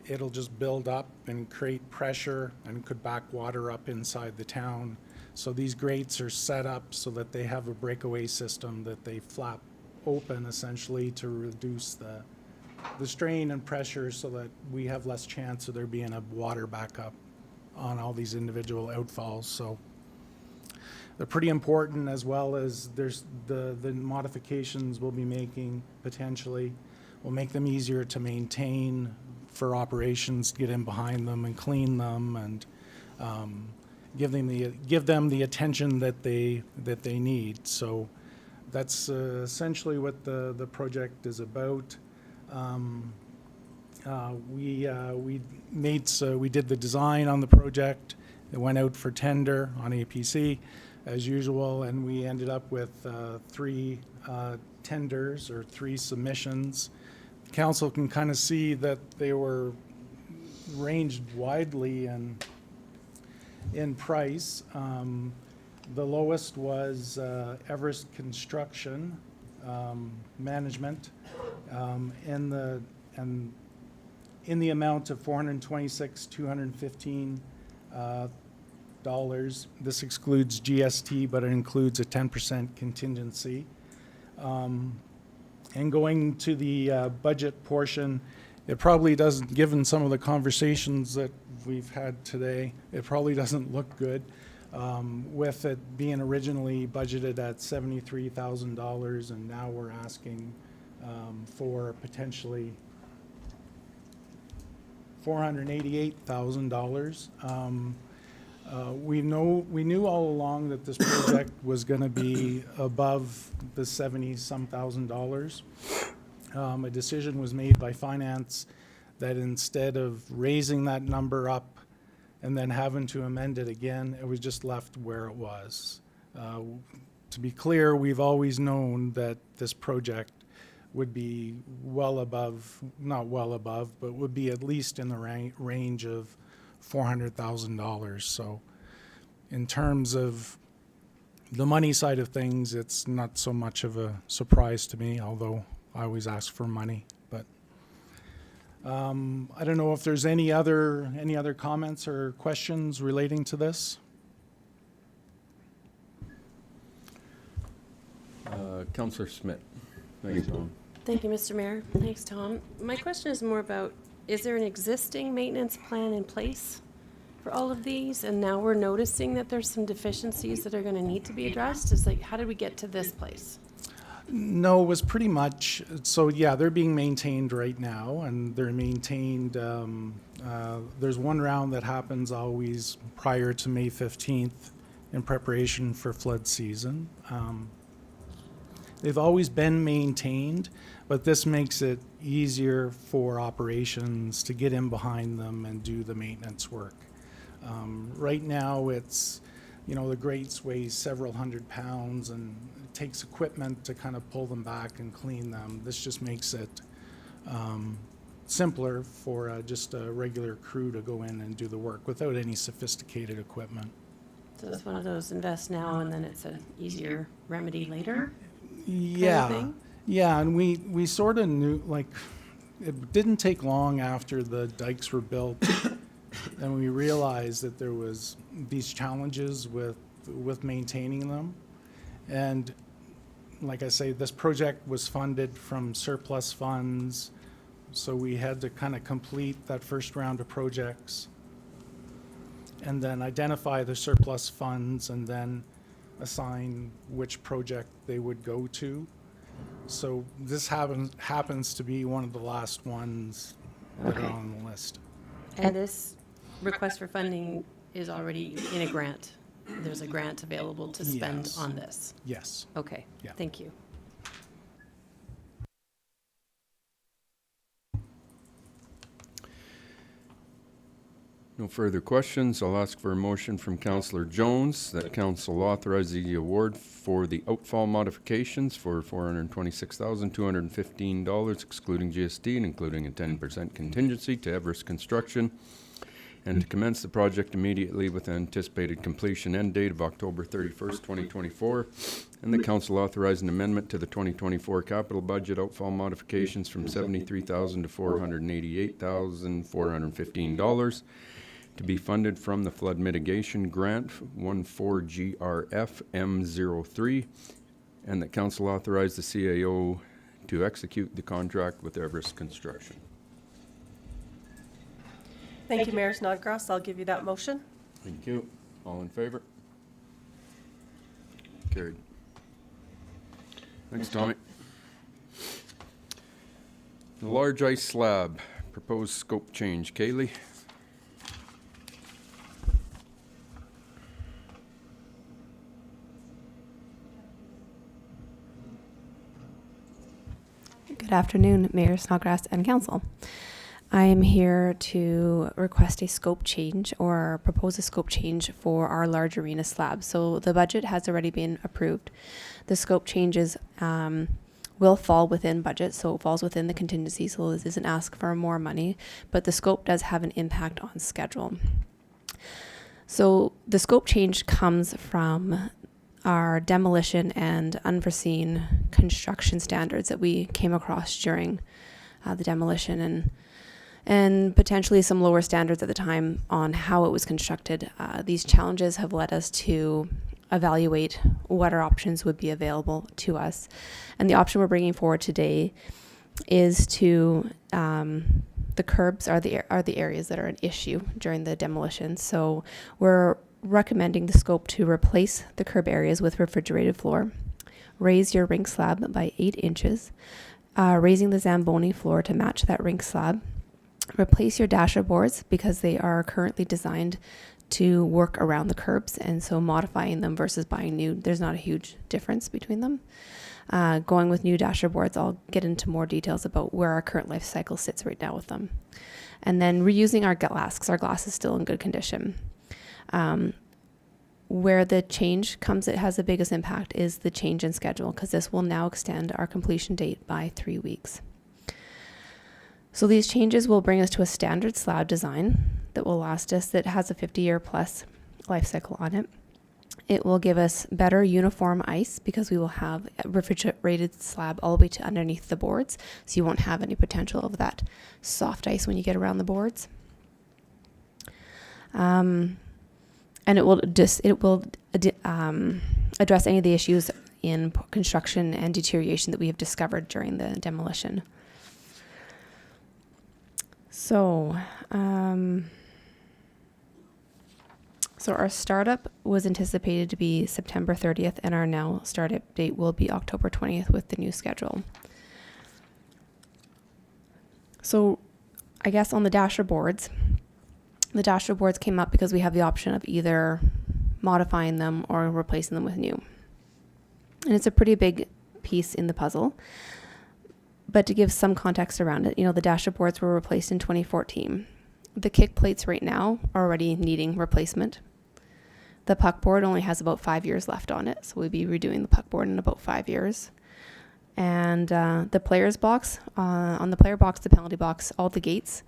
it'll just build up and create pressure and could back water up inside the town. So these grates are set up so that they have a breakaway system that they flap open essentially to reduce the strain and pressure so that we have less chance of there being a water backup on all these individual outfalls. So they're pretty important, as well as there's the modifications we'll be making potentially will make them easier to maintain for operations, get in behind them and clean them, and give them the attention that they need. So that's essentially what the project is about. We did the design on the project. It went out for tender on APC as usual, and we ended up with 3 tenders or 3 submissions. Council can kind of see that they were ranged widely in price. The lowest was Everest Construction Management in the amount of $426,215. This excludes GST, but it includes a 10% contingency. And going to the budget portion, it probably doesn't, given some of the conversations that we've had today, it probably doesn't look good. With it being originally budgeted at $73,000, and now we're asking for potentially $488,000. We knew all along that this project was going to be above the $70-some thousand. A decision was made by finance that instead of raising that number up and then having to amend it again, it was just left where it was. To be clear, we've always known that this project would be well above, not well above, but would be at least in the range of $400,000. So in terms of the money side of things, it's not so much of a surprise to me, although I always ask for money. But I don't know if there's any other comments or questions relating to this. Councillor Smith. Thanks, Tom. Thank you, Mr. Mayor. Thanks, Tom. My question is more about, is there an existing maintenance plan in place for all of these? And now we're noticing that there's some deficiencies that are going to need to be addressed. It's like, how did we get to this place? No, it was pretty much, so yeah, they're being maintained right now, and they're maintained, there's one round that happens always prior to May 15th in preparation for flood season. They've always been maintained, but this makes it easier for operations to get in behind them and do the maintenance work. Right now, it's, the grates weigh several hundred pounds, and it takes equipment to kind of pull them back and clean them. This just makes it simpler for just a regular crew to go in and do the work without any sophisticated equipment. So it's one of those invest now and then it's an easier remedy later? Yeah, thing? yeah, and we sort of knew, like, it didn't take long after the dikes were built, and we realized that there was these challenges with maintaining them. And like I say, this project was funded from surplus funds, so we had to kind of complete that first round of projects and then identify the surplus funds and then assign which project they would go to. So this happens to be one of the last ones that are on the list. And this request for funding is already in a grant? There's a grant available to spend Yes. on this? Yes. Okay, Yeah. thank you. No further questions. I'll ask for a motion from Councillor Jones that council authorize the award for the outfall modifications for $426,215, excluding GST and including a 10% contingency to Everest Construction, and to commence the project immediately with anticipated completion end date of October 31st, 2024. And the council authorize an amendment to the 2024 capital budget outfall modifications from $73,000 to $488,415 to be funded from the Flood Mitigation Grant 14GRF-M03, and that council authorize the CAO to execute the contract with Everest Construction. Thank you, Mayor Snodgrass. I'll give you that motion. Thank you. All in favor? Carried. Thanks, Tommy. The large ice slab, proposed scope change. Kaylee? Good afternoon, Mayor Snodgrass and Council. I am here to request a scope change or propose a scope change for our large arena slab. So the budget has already been approved. The scope changes will fall within budget, so it falls within the contingency, so this isn't ask for more money, but the scope does have an impact on schedule. So the scope change comes from our demolition and unforeseen construction standards that we came across during the demolition, and potentially some lower standards at the time on how it was constructed. These challenges have led us to evaluate what our options would be available to us. And the option we're bringing forward today is to, the curbs are the areas that are an issue during the demolition. So we're recommending the scope to replace the curb areas with refrigerated floor, raise your rink slab by 8 inches, raising the Zamboni floor to match that rink slab, replace your dasher boards because they are currently designed to work around the curbs, and so modifying them versus buying new, there's not a huge difference between them. Going with new dasher boards, I'll get into more details about where our current life cycle sits right now with them. And then reusing our glass, because our glass is still in good condition. Where the change comes, it has the biggest impact is the change in schedule, because this will now extend our completion date by 3 weeks. So these changes will bring us to a standard slab design that will last us, that has a 50-year plus life cycle on it. It will give us better uniform ice because we will have a refrigerated slab all the way to underneath the boards, so you won't have any potential of that soft ice when you get around the boards. And it will address any of the issues in construction and deterioration that we have discovered during the demolition. So, so our startup was anticipated to be September 30th, and our now startup date will be October 20th with the new schedule. So, I guess on the dasher boards came up because we have the option of either modifying them or replacing them with new. And it's a pretty big piece in the puzzle. But to give some context around it, the dasher boards were replaced in 2014. The kick plates right now are already needing replacement. The puck board only has about 5 years left on it, so we'll be redoing the puck board in about 5 years. And the player's box, on the player box, the penalty box, all the gates,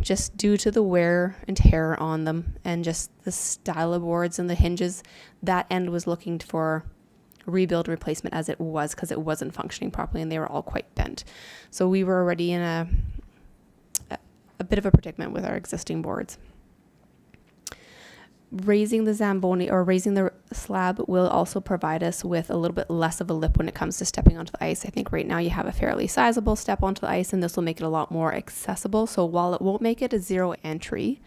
just due to the wear and tear on them and just the style of boards and the hinges, that end was looking for rebuild replacement as it was, because it wasn't functioning properly and they were all quite bent. So we were already in a bit of a predicament with our existing boards. Raising the Zamboni or raising the slab will also provide us with a little bit less of a lip when it comes to stepping onto the ice. I think right now you have a fairly sizable step onto the ice, and this will make it a lot more accessible. So while it won't make it a zero entry,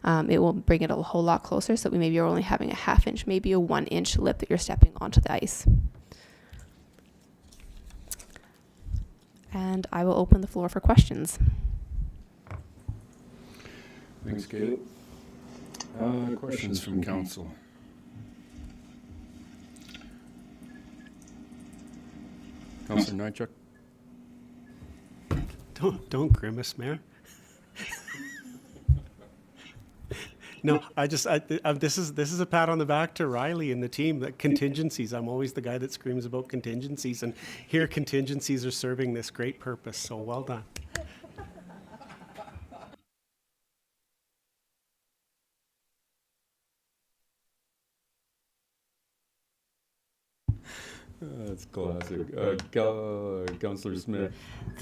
it will bring it a whole lot closer, so that maybe you're only having a 1/2 inch, maybe a 1 inch lip that you're stepping onto the ice. And I will open the floor for questions. Thanks, Kaylee. Questions from council? Councillor Nychuk? Don't grimace, Mayor. No, this is a pat on the back to Riley and the team. That contingencies. I'm always the guy that screams about contingencies, and here contingencies are serving this great purpose. So well done. That's classic. Councillor Smith.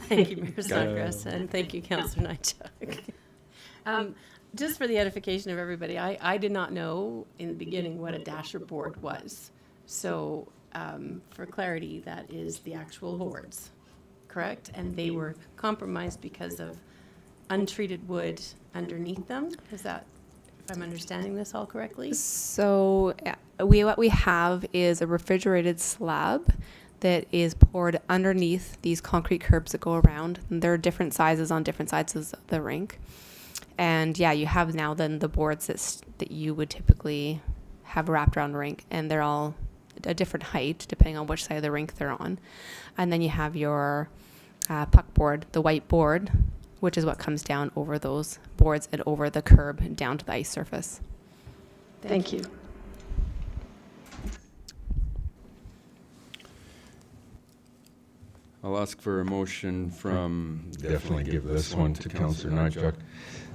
Thank you, Mayor Snodgrass, and thank you, Councillor Nychuk. Just for the edification of everybody, I did not know in the beginning what a dasher board was. So for clarity, that is the actual boards, correct? And they were compromised because of untreated wood underneath them? Is that, if I'm understanding this all correctly? So what we have is a refrigerated slab that is poured underneath these concrete curbs that go around. And there are different sizes on different sides of the rink. And yeah, you have now then the boards that you would typically have wrapped around the rink, and they're all a different height depending on which side of the rink they're on. And then you have your puck board, the white board, which is what comes down over those boards and over the curb down to the ice surface. Thank you. I'll ask for a motion from, definitely give this one to Councillor Nychuk.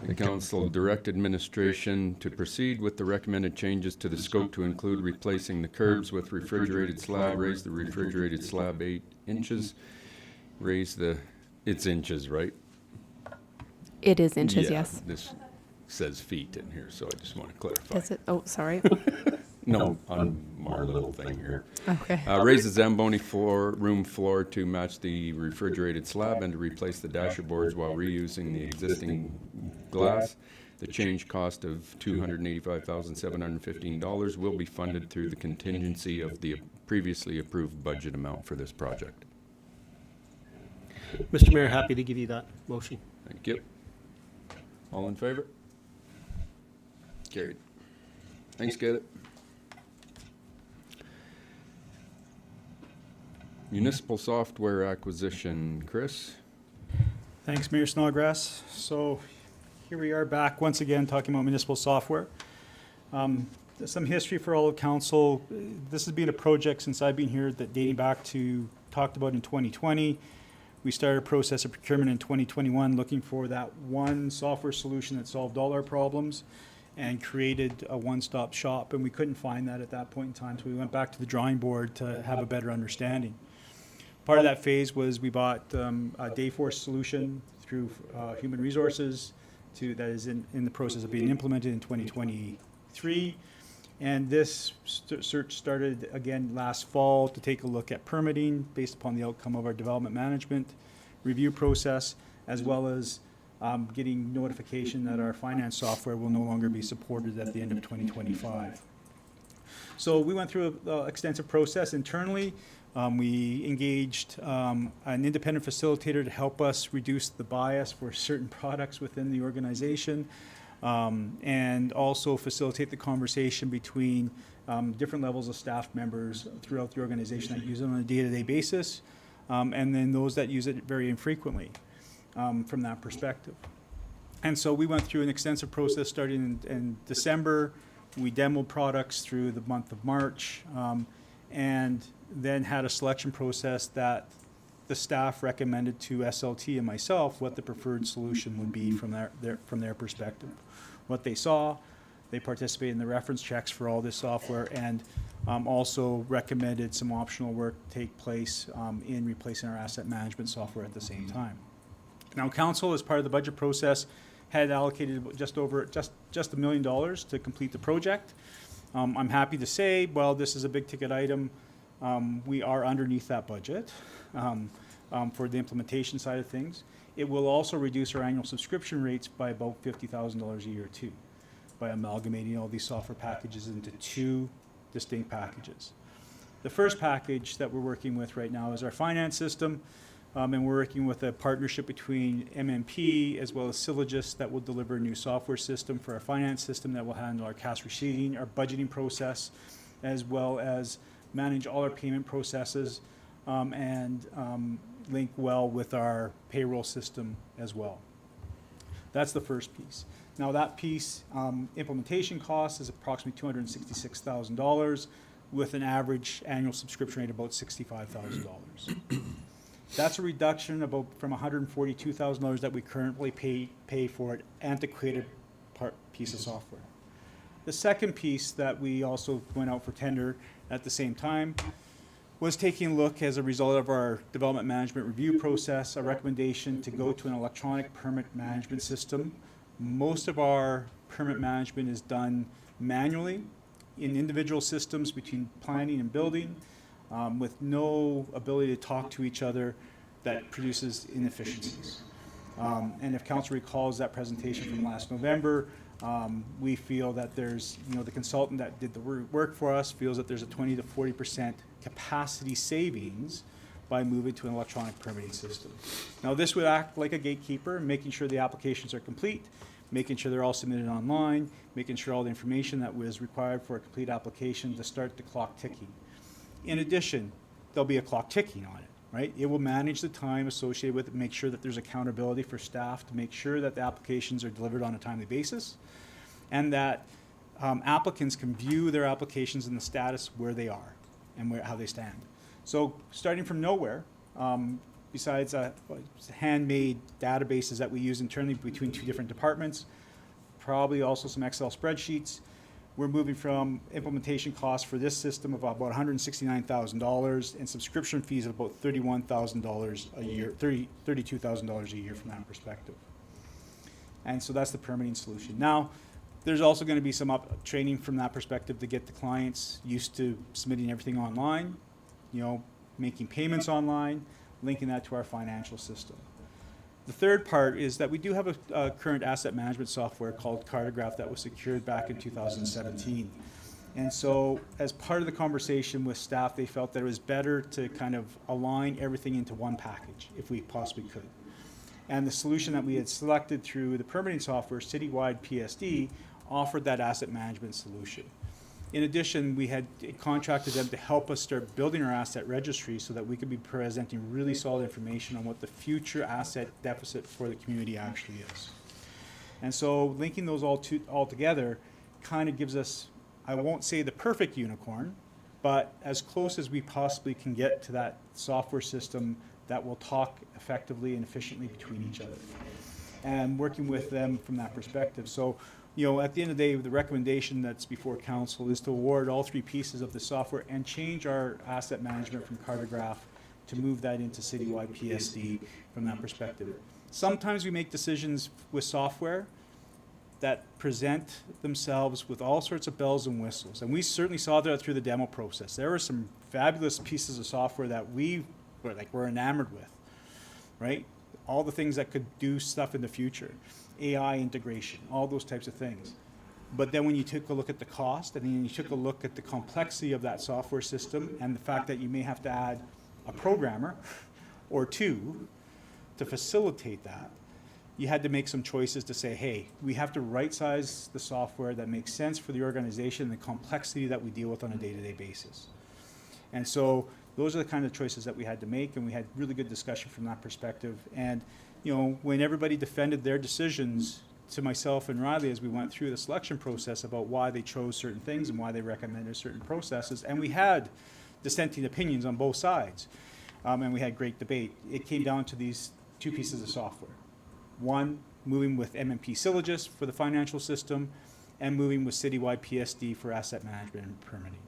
The council direct administration to proceed with the recommended changes to the scope to include replacing the curbs with refrigerated slab, raise the refrigerated slab 8 inches, raise the, it's inches, right? It is inches, Yeah, yes. This says feet in here, so I just want to clarify. Is it? Oh, sorry. No, on our little thing here. Okay. Raise the Zamboni room floor to match the refrigerated slab and to replace the dasher boards while reusing the existing glass. The change cost of $285,715 will be funded through the contingency of the previously approved budget amount for this project. Mr. Mayor, happy to give you that motion. Thank you. All in favor? Carried. Thanks, get it. Municipal software acquisition, Chris? Thanks, Mayor Snodgrass. So here we are back once again talking about municipal software. Some history for all of council. This has been a project since I've been here that dating back to, talked about in 2020. We started a process of procurement in 2021 looking for that one software solution that solved all our problems and created a one-stop shop, and we couldn't find that at that point in time, so we went back to the drawing board to have a better understanding. Part of that phase was we bought a Dayforce solution through Human Resources that is in the process of being implemented in 2023. And this search started again last fall to take a look at permitting based upon the outcome of our development management review process, as well as getting notification that our finance software will no longer be supported at the end of 2025. So we went through an extensive process internally. We engaged an independent facilitator to help us reduce the bias for certain products within the organization, and also facilitate the conversation between different levels of staff members throughout the organization that use it on a day-to-day basis, and then those that use it very infrequently from that perspective. And so we went through an extensive process starting in December. We demoed products through the month of March, and then had a selection process that the staff recommended to SLT and myself what the preferred solution would be from their perspective. What they saw, they participated in the reference checks for all this software, and also recommended some optional work take place in replacing our asset management software at the same time. Now, council, as part of the budget process, had allocated just $1 million to complete the project. I'm happy to say, well, this is a big ticket item. We are underneath that budget for the implementation side of things. It will also reduce our annual subscription rates by about $50,000 a year too, by amalgamating all these software packages into 2 distinct packages. The first package that we're working with right now is our finance system, and we're working with a partnership between MMP as well as Sylogist that will deliver a new software system for our finance system that will handle our cash receiving, our budgeting process, as well as manage all our payment processes, and link well with our payroll system as well. That's the first piece. Now that piece, implementation cost is approximately $266,000 with an average annual subscription rate of about $65,000. That's a reduction from $142,000 that we currently pay for an antiquated piece of software. The second piece that we also went out for tender at the same time was taking a look, as a result of our development management review process, a recommendation to go to an electronic permit management system. Most of our permit management is done manually in individual systems between planning and building, with no ability to talk to each other. That produces inefficiencies. And if council recalls that presentation from last November, we feel that there's, the consultant that did the work for us feels that there's a 20 to 40% capacity savings by moving to an electronic permitting system. Now, this would act like a gatekeeper, making sure the applications are complete, making sure they're all submitted online, making sure all the information that was required for a complete application to start the clock ticking. In addition, there'll be a clock ticking on it. Right? It will manage the time associated with it, make sure that there's accountability for staff to make sure that the applications are delivered on a timely basis, and that applicants can view their applications and the status where they are and how they stand. So starting from nowhere, besides handmade databases that we use internally between two different departments, probably also some Excel spreadsheets, we're moving from implementation costs for this system of about $169,000 and subscription fees of about $31,000 a year, $32,000 a year from that perspective. And so that's the permitting solution. Now, there's also going to be some training from that perspective to get the clients used to submitting everything online, making payments online, linking that to our financial system. The third part is that we do have a current asset management software called Cartograph that was secured back in 2017. And so as part of the conversation with staff, they felt that it was better to kind of align everything into one package if we possibly could. And the solution that we had selected through the permitting software, Citywide PSD, offered that asset management solution. In addition, we had contracted them to help us start building our asset registry so that we could be presenting really solid information on what the future asset deficit for the community actually is. And so linking those all together kind of gives us, I won't say the perfect unicorn, but as close as we possibly can get to that software system that will talk effectively and efficiently between each other. And working with them from that perspective. So, at the end of the day, the recommendation that's before council is to award all three pieces of the software and change our asset management from Cartograph to move that into Citywide PSD from that perspective. Sometimes we make decisions with software that present themselves with all sorts of bells and whistles. And we certainly saw that through the demo process. There were some fabulous pieces of software that we were enamored with, right? All the things that could do stuff in the future. AI integration, all those types of things. But then when you took a look at the cost and then you took a look at the complexity of that software system and the fact that you may have to add a programmer or two to facilitate that, you had to make some choices to say, hey, we have to right-size the software that makes sense for the organization and the complexity that we deal with on a day-to-day basis. And so those are the kind of choices that we had to make, and we had really good discussion from that perspective. And when everybody defended their decisions to myself and Riley as we went through the selection process about why they chose certain things and why they recommended certain processes, and we had dissenting opinions on both sides, and we had great debate. It came down to these two pieces of software. One, moving with MMP Sylogist for the financial system, and moving with Citywide PSD for asset management and permitting.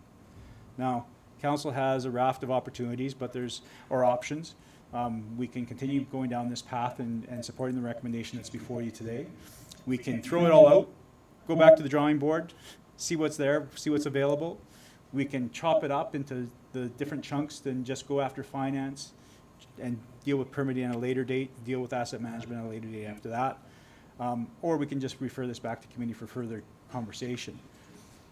Now, council has a raft of opportunities, or options. We can continue going down this path and supporting the recommendation that's before you today. We can throw it all out, go back to the drawing board, see what's there, see what's available. We can chop it up into the different chunks and just go after finance and deal with permitting at a later date, deal with asset management at a later date after that. Or we can just refer this back to committee for further conversation.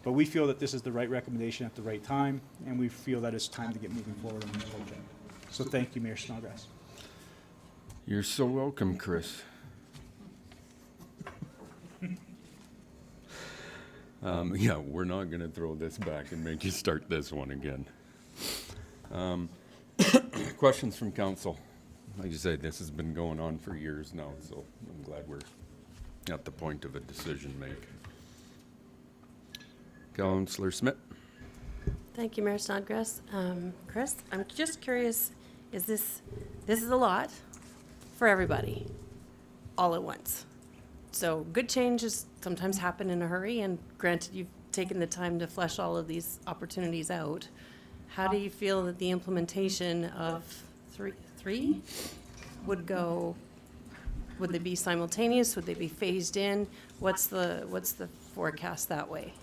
But we feel that this is the right recommendation at the right time, and we feel that it's time to get moving forward on this project. So thank you, Mayor Snodgrass. You're so welcome, Chris. Yeah, we're not going to throw this back and make you start this one again. Questions from council? Like you said, this has been going on for years now, so I'm glad we're at the point of a decision making. Councillor Smith? Thank you, Mayor Snodgrass. Chris, I'm just curious, this is a lot for everybody, all at once. So good changes sometimes happen in a hurry, and granted, you've taken the time to flesh all of these opportunities out. How do you feel that the implementation of three would go? Would they be simultaneous? Would they be phased in? What's the forecast that way?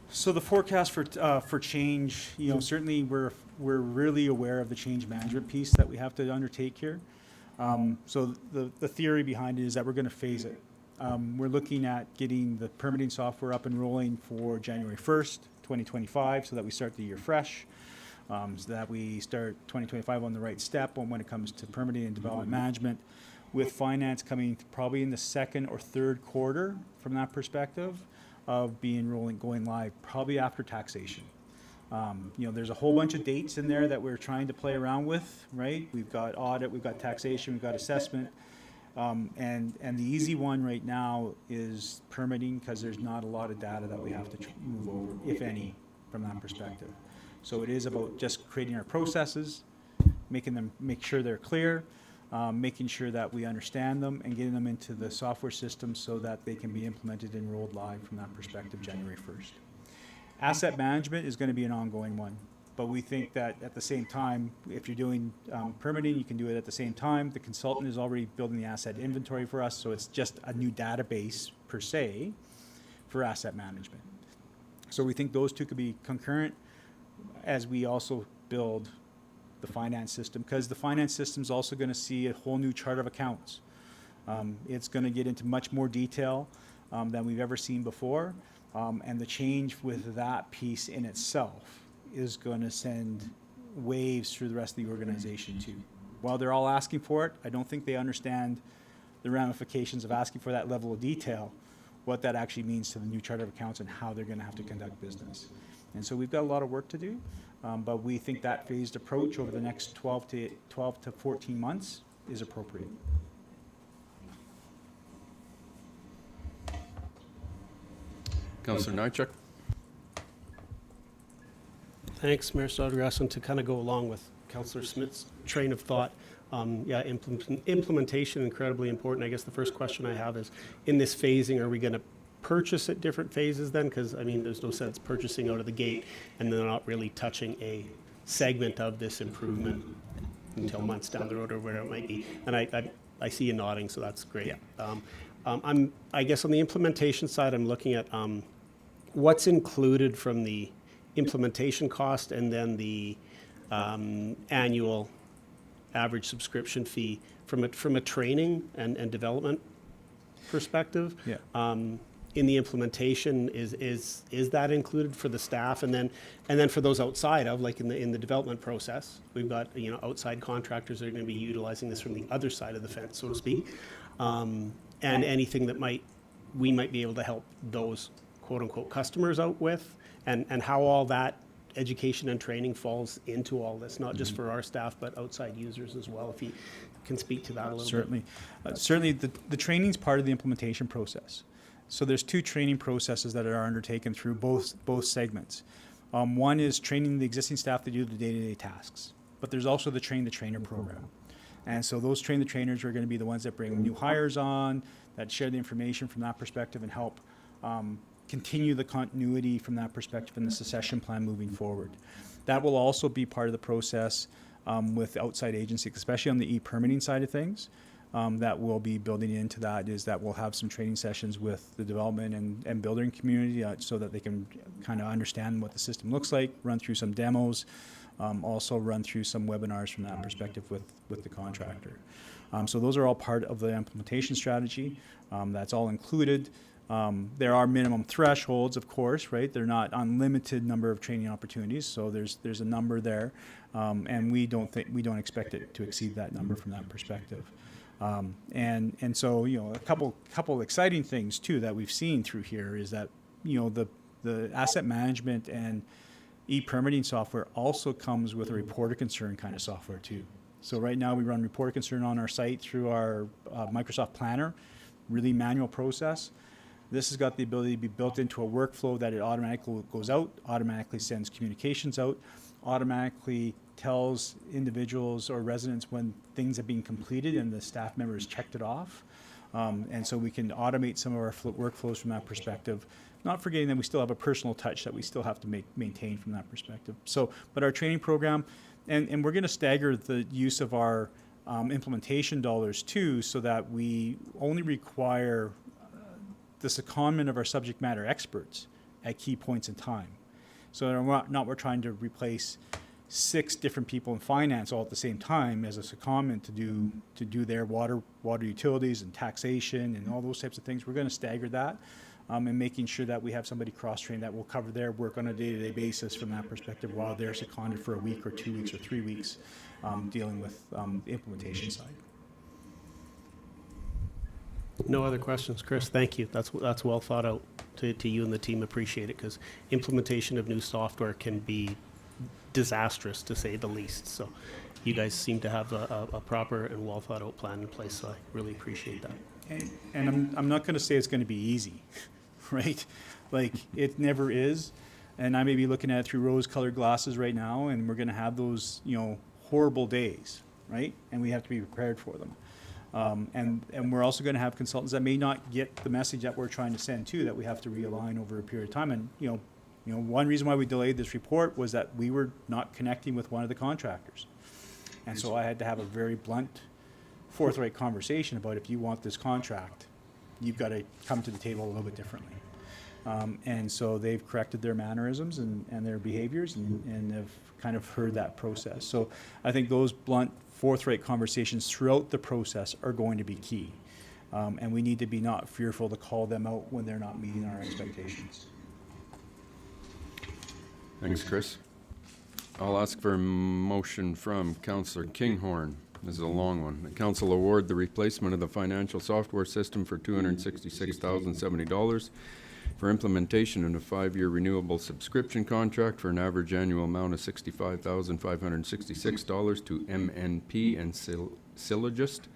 So the forecast for change, certainly we're really aware of the change management piece that we have to undertake here. So the theory behind it is that we're going to phase it. We're looking at getting the permitting software up and rolling for January 1st, 2025, so that we start the year fresh, so that we start 2025 on the right step when it comes to permitting and development management, with finance coming probably in the second or third quarter from that perspective of going live, probably after taxation. There's a whole bunch of dates in there that we're trying to play around with, right? We've got audit, we've got taxation, we've got assessment. And the easy one right now is permitting, because there's not a lot of data that we have to move over, if any, from that perspective. So it is about just creating our processes, make sure they're clear, making sure that we understand them, and getting them into the software system so that they can be implemented and rolled live from that perspective January 1st. Asset management is going to be an ongoing one, but we think that at the same time, if you're doing permitting, you can do it at the same time. The consultant is already building the asset inventory for us, so it's just a new database per se for asset management. So we think those two could be concurrent as we also build the finance system, because the finance system is also going to see a whole new chart of accounts. It's going to get into much more detail than we've ever seen before, and the change with that piece in itself is going to send waves through the rest of the organization too. While they're all asking for it, I don't think they understand the ramifications of asking for that level of detail, what that actually means to the new chart of accounts and how they're going to have to conduct business. And so we've got a lot of work to do, but we think that phased approach over the next 12 to 14 months is appropriate. Councillor Nychuk? Thanks, Mayor Snodgrass, and to kind of go along with Councillor Smith's train of thought, implementation incredibly important. I guess the first question I have is, in this phasing, are we going to purchase at different phases then? Because, there's no sense purchasing out of the gate and then not really touching a segment of this improvement until months down the road or whatever it might be. And I see you nodding, so that's great. Yeah. I guess on the implementation side, I'm looking at what's included from the implementation cost and then the annual average subscription fee from a training and development perspective. Yeah. In the implementation, is that included for the staff, and then for those outside of, like in the development process, we've got outside contractors that are going to be utilizing this from the other side of the fence, so to speak, and anything that we might be able to help those quote unquote customers out with, and how all that education and training falls into all this, not just for our staff, but outside users as well, if you can speak to that a little Certainly. bit. Certainly, the training is part of the implementation process. So there's two training processes that are undertaken through both segments. One is training the existing staff to do the day-to-day tasks, but there's also the train the trainer program. And so those train the trainers are going to be the ones that bring new hires on, that share the information from that perspective and help continue the continuity from that perspective in the succession plan moving forward. That will also be part of the process with outside agencies, especially on the e-permitting side of things. That we'll be building into that is that we'll have some training sessions with the development and building community so that they can kind of understand what the system looks like, run through some demos, also run through some webinars from that perspective with the contractor. So those are all part of the implementation strategy. That's all included. There are minimum thresholds, of course, right? They're not unlimited number of training opportunities, so there's a number there, and we don't expect it to exceed that number from that perspective. And so a couple exciting things too that we've seen through here is that the asset management and e-permitting software also comes with a report of concern kind of software too. So right now we run report of concern on our site through our Microsoft Planner. really manual process. This has got the ability to be built into a workflow that it automatically goes out, automatically sends communications out, automatically tells individuals or residents when things have been completed and the staff members checked it off. And so we can automate some of our workflows from that perspective, not forgetting that we still have a personal touch that we still have to maintain from that perspective. So, but our training program, and we're going to stagger the use of our implementation dollars too, so that we only require the secondment of our subject matter experts at key points in time. So we're trying to replace 6 different people in finance all at the same time as a secondment to do their water utilities and taxation and all those types of things. We're going to stagger that and making sure that we have somebody cross-trained that will cover their work on a day-to-day basis from that perspective while they're seconded for a week or 2 weeks or 3 weeks dealing with the implementation side. No other questions. Chris, thank you. That's well thought out to you and the team. Appreciate it, because implementation of new software can be disastrous, to say the least. So you guys seem to have a proper and well thought out plan in place, so I really appreciate that. And I'm not going to say it's going to be easy, right? Like, it never is. And I may be looking at it through rose-colored glasses right now, and we're going to have those, horrible days, right? And we have to be prepared for them. And we're also going to have consultants that may not get the message that we're trying to send to, that we have to realign over a period of time. And, one reason why we delayed this report was that we were not connecting with one of the contractors. And so I had to have a very blunt, forthright conversation about, if you want this contract, you've got to come to the table a little bit differently. And so they've corrected their mannerisms and their behaviors and have kind of heard that process. So I think those blunt, forthright conversations throughout the process are going to be key. And we need to be not fearful to call them out when they're not meeting our expectations. Thanks, Chris. I'll ask for a motion from Councillor Kinghorn. This is a long one. The council award the replacement of the financial software system for $266,070 for implementation in a 5-year renewable subscription contract for an average annual amount of $65,566 to MNP and Sylogist,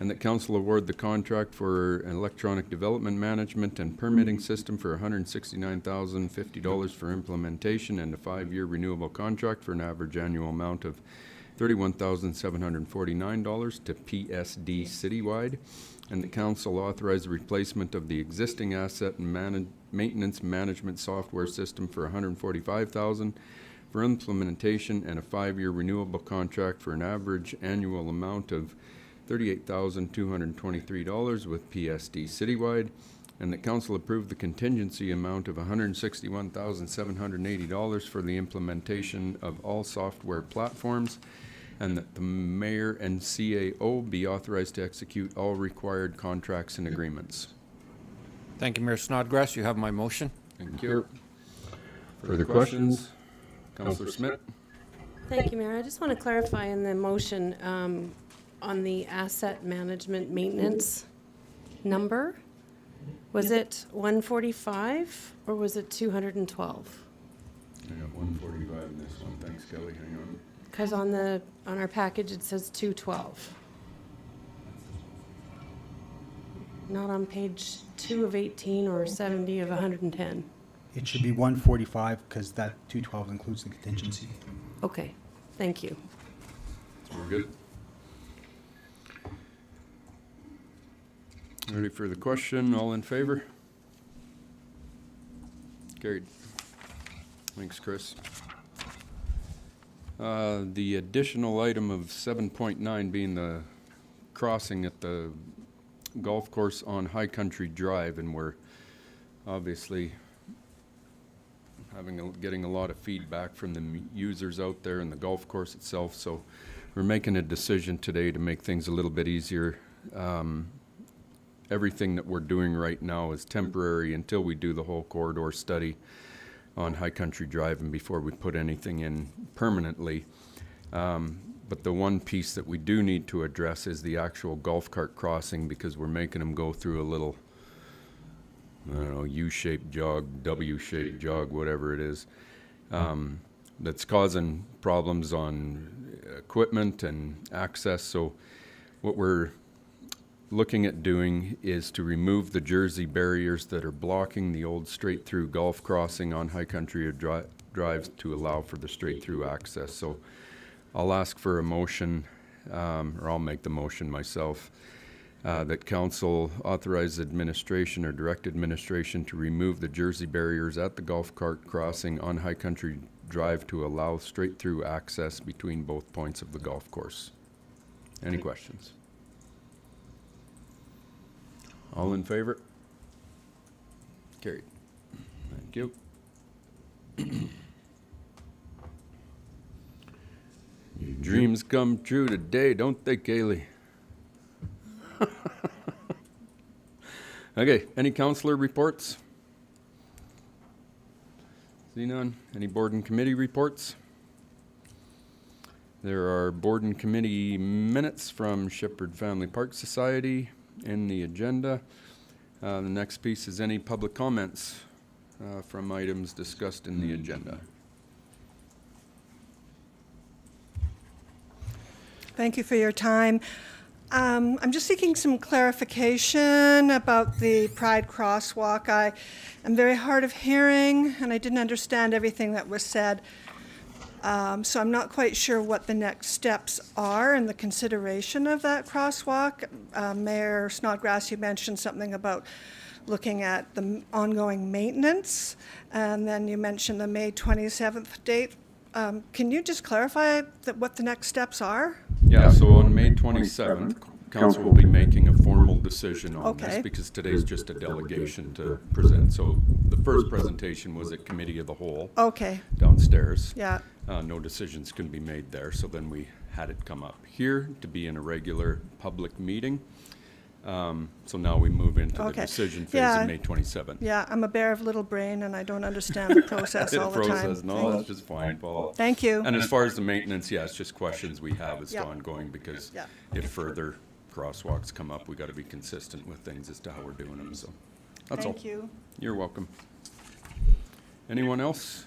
and that council award the contract for an electronic development management and permitting system for $169,050 for implementation and a 5-year renewable contract for an average annual amount of $31,749 to PSD Citywide, and the council authorized the replacement of the existing asset and maintenance management software system for $145,000 for implementation and a 5-year renewable contract for an average annual amount of $38,223 with PSD Citywide, and that council approved the contingency amount of $161,780 for the implementation of all software platforms, and that the mayor and CAO be authorized to execute all required contracts and agreements. Thank you, Mayor Snodgrass. You have my motion. Thank you. Further questions? Councillor Smith? Thank you, Mayor. I just want to clarify in the motion on the asset management maintenance number. Was it 145 or was it 212? I got 145 in this one. Thanks, Kelly. Hang on. Because on our package it says 212. Not on page 2 of 18 or 70 of 110. It should be 145 because that 212 includes the contingency. Okay, thank you. So we're good. Ready for the question? All in favor? Carried. Thanks, Chris. The additional item of 7.9 being the crossing at the golf course on High Country Drive, and we're obviously getting a lot of feedback from the users out there in the golf course itself, so we're making a decision today to make things a little bit easier. Everything that we're doing right now is temporary until we do the whole corridor study on High Country Drive and before we put anything in permanently. But the one piece that we do need to address is the actual golf cart crossing, because we're making them go through a little, I don't know, U-shaped jog, W-shaped jog, whatever it is, that's causing problems on equipment and access. So what we're looking at doing is to remove the Jersey barriers that are blocking the old straight-through golf crossing on High Country Drive to allow for the straight-through access. So I'll ask for a motion, or I'll make the motion myself, that council authorize administration or direct administration to remove the Jersey barriers at the golf cart crossing on High Country Drive to allow straight-through access between both points of the golf course. Any questions? All in favor? Carried. Thank you. Your dreams come true today, don't they, Kaylee? Okay, any councillor reports? See none? Any board and committee reports? There are board and committee minutes from Shepherd Family Park Society in the agenda. The next piece is any public comments from items discussed in the agenda. Thank you for your time. I'm just seeking some clarification about the Pride Crosswalk. I am very hard of hearing, and I didn't understand everything that was said. So I'm not quite sure what the next steps are in the consideration of that crosswalk. Mayor Snodgrass, you mentioned something about looking at the ongoing maintenance, and then you mentioned the May 27th date. Can you just clarify what the next steps are? Yeah, so on May 27th, council will be making a formal decision on this because today's just a delegation to present. So the first presentation was at Committee of the Whole downstairs. Yeah. No decisions can be made there, so then we had it come up here to be in a regular public meeting. So now we move into the decision phase of May 27th. Yeah, I'm a bear of little brain, and I don't understand the process all the time. No, that's just fine, Paul. Thank you. And as far as the maintenance, yeah, it's just questions we have as to ongoing, because if further crosswalks come up, we got to be consistent with things as to how we're doing them, so that's all. Thank you. You're welcome. Anyone else?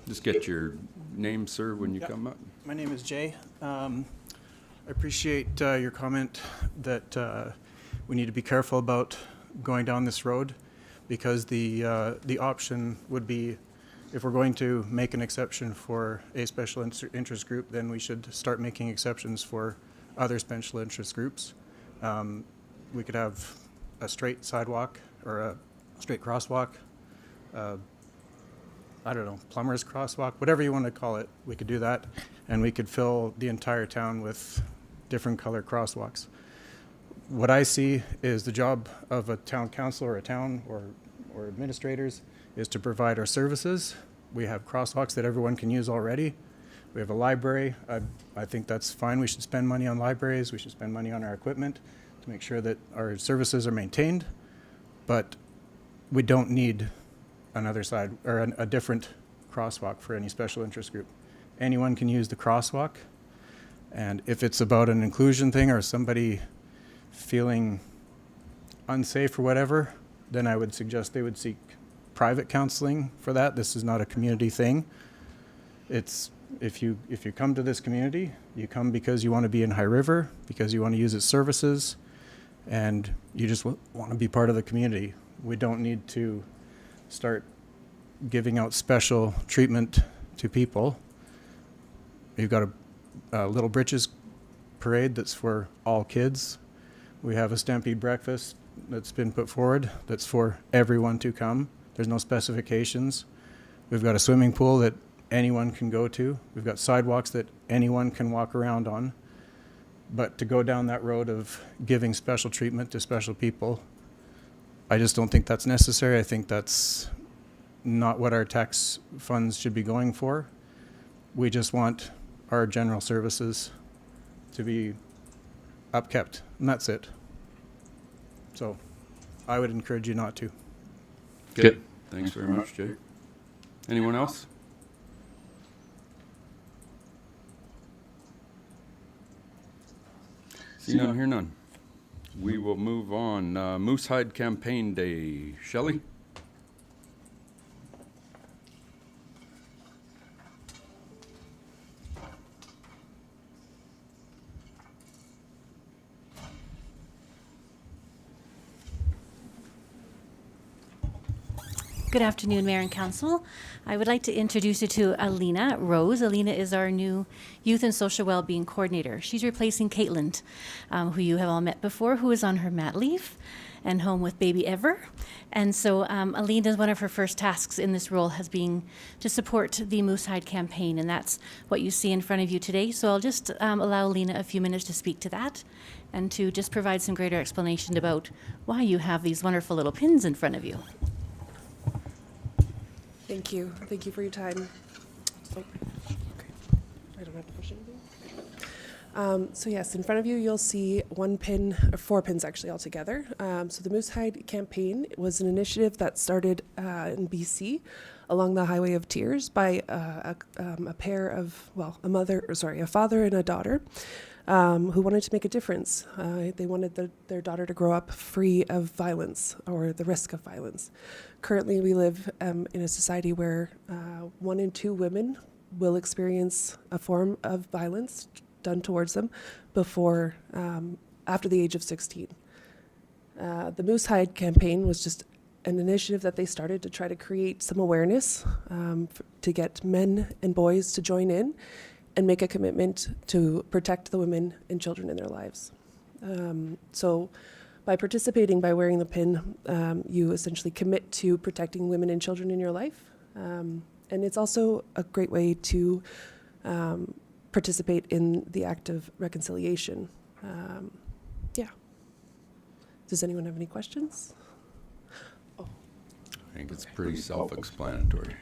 Just get your name, sir, when you come up. My name is Jay. I appreciate your comment that we need to be careful about going down this road, because the option would be, if we're going to make an exception for a special interest group, then we should start making exceptions for other special interest groups. We could have a straight sidewalk or a straight crosswalk, I don't know, plumber's crosswalk, whatever you want to call it, we could do that, and we could fill the entire town with different color crosswalks. What I see is the job of a town council or a town or administrators is to provide our services. We have crosswalks that everyone can use already. We have a library. I think that's fine. We should spend money on libraries. We should spend money on our equipment to make sure that our services are maintained. But we don't need another side or a different crosswalk for any special interest group. Anyone can use the crosswalk. And if it's about an inclusion thing or somebody feeling unsafe or whatever, then I would suggest they would seek private counseling for that. This is not a community thing. It's if you come to this community, you come because you want to be in High River, because you want to use its services, and you just want to be part of the community. We don't need to start giving out special treatment to people. You've got a Little Britches parade that's for all kids. We have a Stampede breakfast that's been put forward that's for everyone to come. There's no specifications. We've got a swimming pool that anyone can go to. We've got sidewalks that anyone can walk around on. But to go down that road of giving special treatment to special people, I just don't think that's necessary. I think that's not what our tax funds should be going for. We just want our general services to be upkept, and that's it. So I would encourage you not to. Good. Thanks very much, Jay. Anyone else? See none, hear none. We will move on. Moosehide Campaign Day. Shelley? Good afternoon, Mayor and Council. I would like to introduce you to Alina Rose. Alina is our new Youth and Social Wellbeing Coordinator. She's replacing Caitlin, who you have all met before, who is on her mat leave and home with baby Ever. And so Alina, one of her first tasks in this role has been to support the Moose Hide campaign, and that's what you see in front of you today. So I'll just allow Alina a few minutes to speak to that and to just provide some greater explanation about why you have these wonderful little pins in front of you. Thank you. Thank you for your time. Oh, okay. I don't have to push anything. So yes, in front of you, you'll see one pin, or 4 pins actually altogether. So the Moose Hide campaign was an initiative that started in BC along the Highway of Tears by a pair of, well, a father and a daughter who wanted to make a difference. They wanted their daughter to grow up free of violence or the risk of violence. Currently, we live in a society where 1 in 2 women will experience a form of violence done towards them before, after the age of 16. The Moose Hide campaign was just an initiative that they started to try to create some awareness to get men and boys to join in and make a commitment to protect the women and children in their lives. So by participating, by wearing the pin, you essentially commit to protecting women and children in your life. And it's also a great way to participate in the act of reconciliation. Yeah. Does anyone have any questions? I think it's pretty self-explanatory.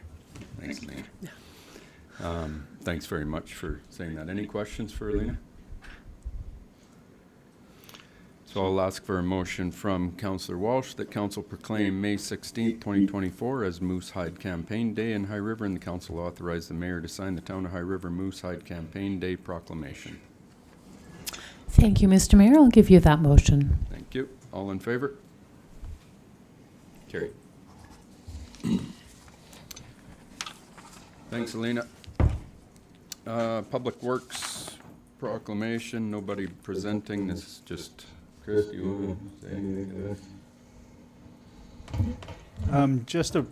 Thanks, Alina. Yeah. Thanks very much for saying that. Any questions for Alina? So I'll ask for a motion from Councillor Walsh that Council proclaim May 16th, 2024 as Moose Hide Campaign Day in High River, and the Council authorize the Mayor to sign the Town of High River Moose Hide Campaign Day proclamation. Thank you, Mr. Mayor. I'll give you that motion. Thank you. All in favor? Carried. Thanks, Alina. Public Works proclamation, nobody presenting. This is just Chris, do you want to say anything to this? Just the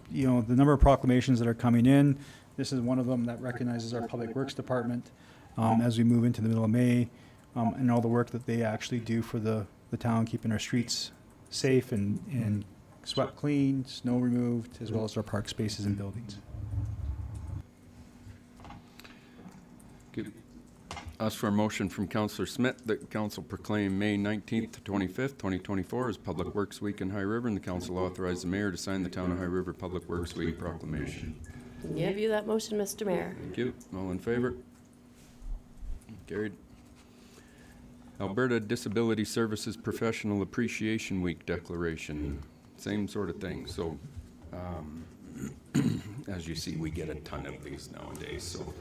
number of proclamations that are coming in. This is one of them that recognizes our Public Works Department as we move into the middle of May, and all the work that they actually do for the town, keeping our streets safe and swept clean, snow removed, as well as our park spaces and buildings. Good. Ask for a motion from Councillor Smith that Council proclaim May 19th to 25th, 2024 as Public Works Week in High River, and the Council authorize the Mayor to sign the Town of High River Public Works Week proclamation. Give you that motion, Mr. Mayor. Thank you. All in favor? Carried. Alberta Disability Services Professional Appreciation Week declaration. Same sort of thing. So, as you see, we get a ton of these nowadays. So,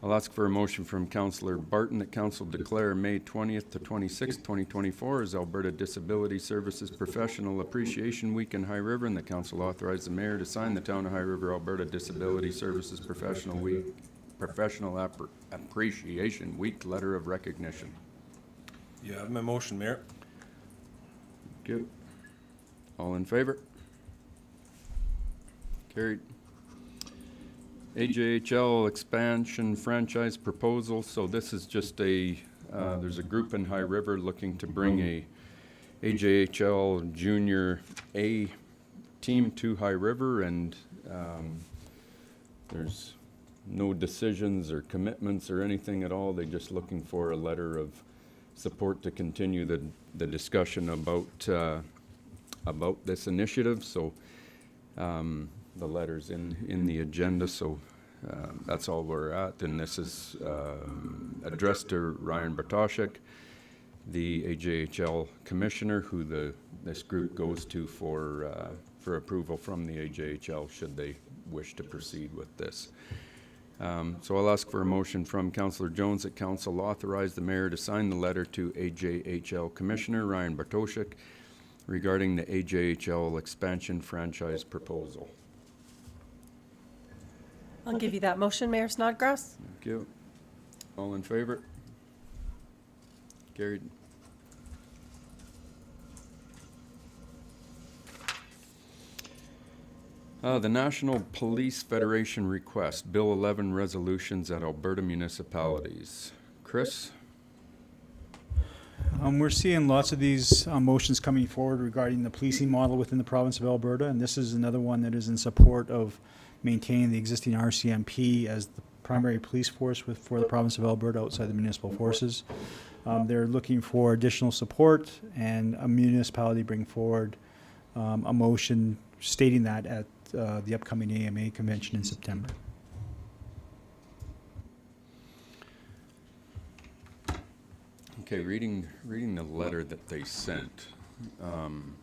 I'll ask for a motion from Councillor Barton that Council declare May 20th to 26th, 2024 as Alberta Disability Services Professional Appreciation Week in High River, and the Council authorize the Mayor to sign the Town of High River Alberta Disability Services Professional Appreciation Week letter of recognition. You have my motion, Mayor. Thank you. All in favor? Carried. AJHL expansion franchise proposal. So this is just there's a group in High River looking to bring a AJHL Junior A team to High River, and there's no decisions or commitments or anything at all. They're just looking for a letter of support to continue the discussion about this initiative. So the letter's in the agenda, so that's all we're at. And this is addressed to Ryan Bartoszek, the AJHL commissioner, who this group goes to for approval from the AJHL should they wish to proceed with this. So I'll ask for a motion from Councillor Jones that Council authorize the Mayor to sign the letter to AJHL Commissioner Ryan Bartoszek regarding the AJHL expansion franchise proposal. I'll give you that motion, Mayor Snodgrass. Thank you. All in favor? Carried. The National Police Federation request, Bill 11 resolutions at Alberta municipalities. Chris? We're seeing lots of these motions coming forward regarding the policing model within the province of Alberta, and this is another one that is in support of maintaining the existing RCMP as the primary police force for the province of Alberta outside the municipal forces. They're looking for additional support, and a municipality bring forward a motion stating that at the upcoming AMA convention in September. Okay, reading the letter that they sent, I'm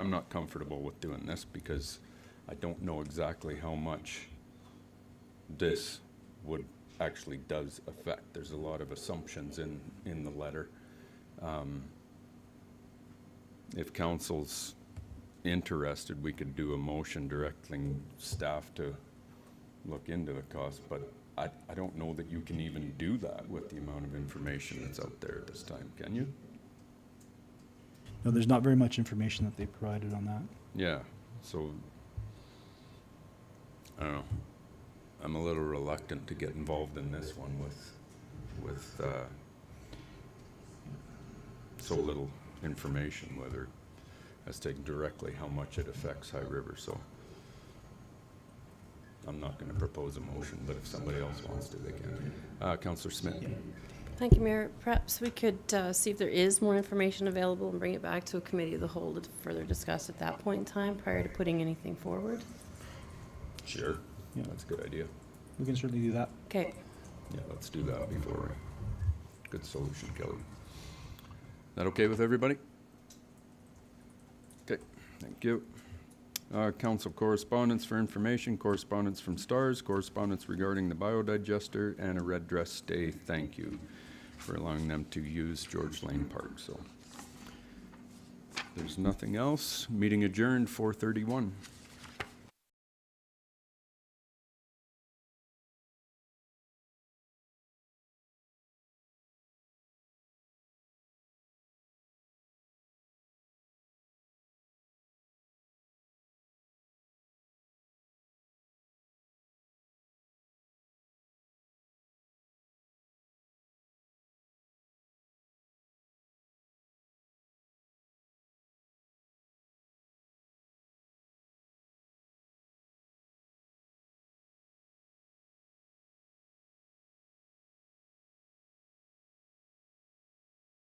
not comfortable with doing this because I don't know exactly how much this would actually does affect. There's a lot of assumptions in the letter. If council's interested, we could do a motion directing staff to look into the cost, but I don't know that you can even do that with the amount of information that's out there at this time, can you? No, there's not very much information that they provided on that. Yeah, so, I don't know. I'm a little reluctant to get involved in this one with so little information, whether as to directly how much it affects High River, so I'm not going to propose a motion, but if somebody else wants to, they can. Councillor Smith. Thank you, Mayor. Perhaps we could see if there is more information available and bring it back to a committee of the whole to further discuss at that point in time prior to putting anything forward. Sure. Yeah, that's a good idea. We can certainly do that. Okay. Yeah, let's do that before. Good solution, Kelly. That okay with everybody? Okay, thank you. Council correspondence for information, correspondence from STARS, correspondence regarding the biodigester, and a red dress day thank you for allowing them to use George Lane Park. So there's nothing else. Meeting adjourned 4:31.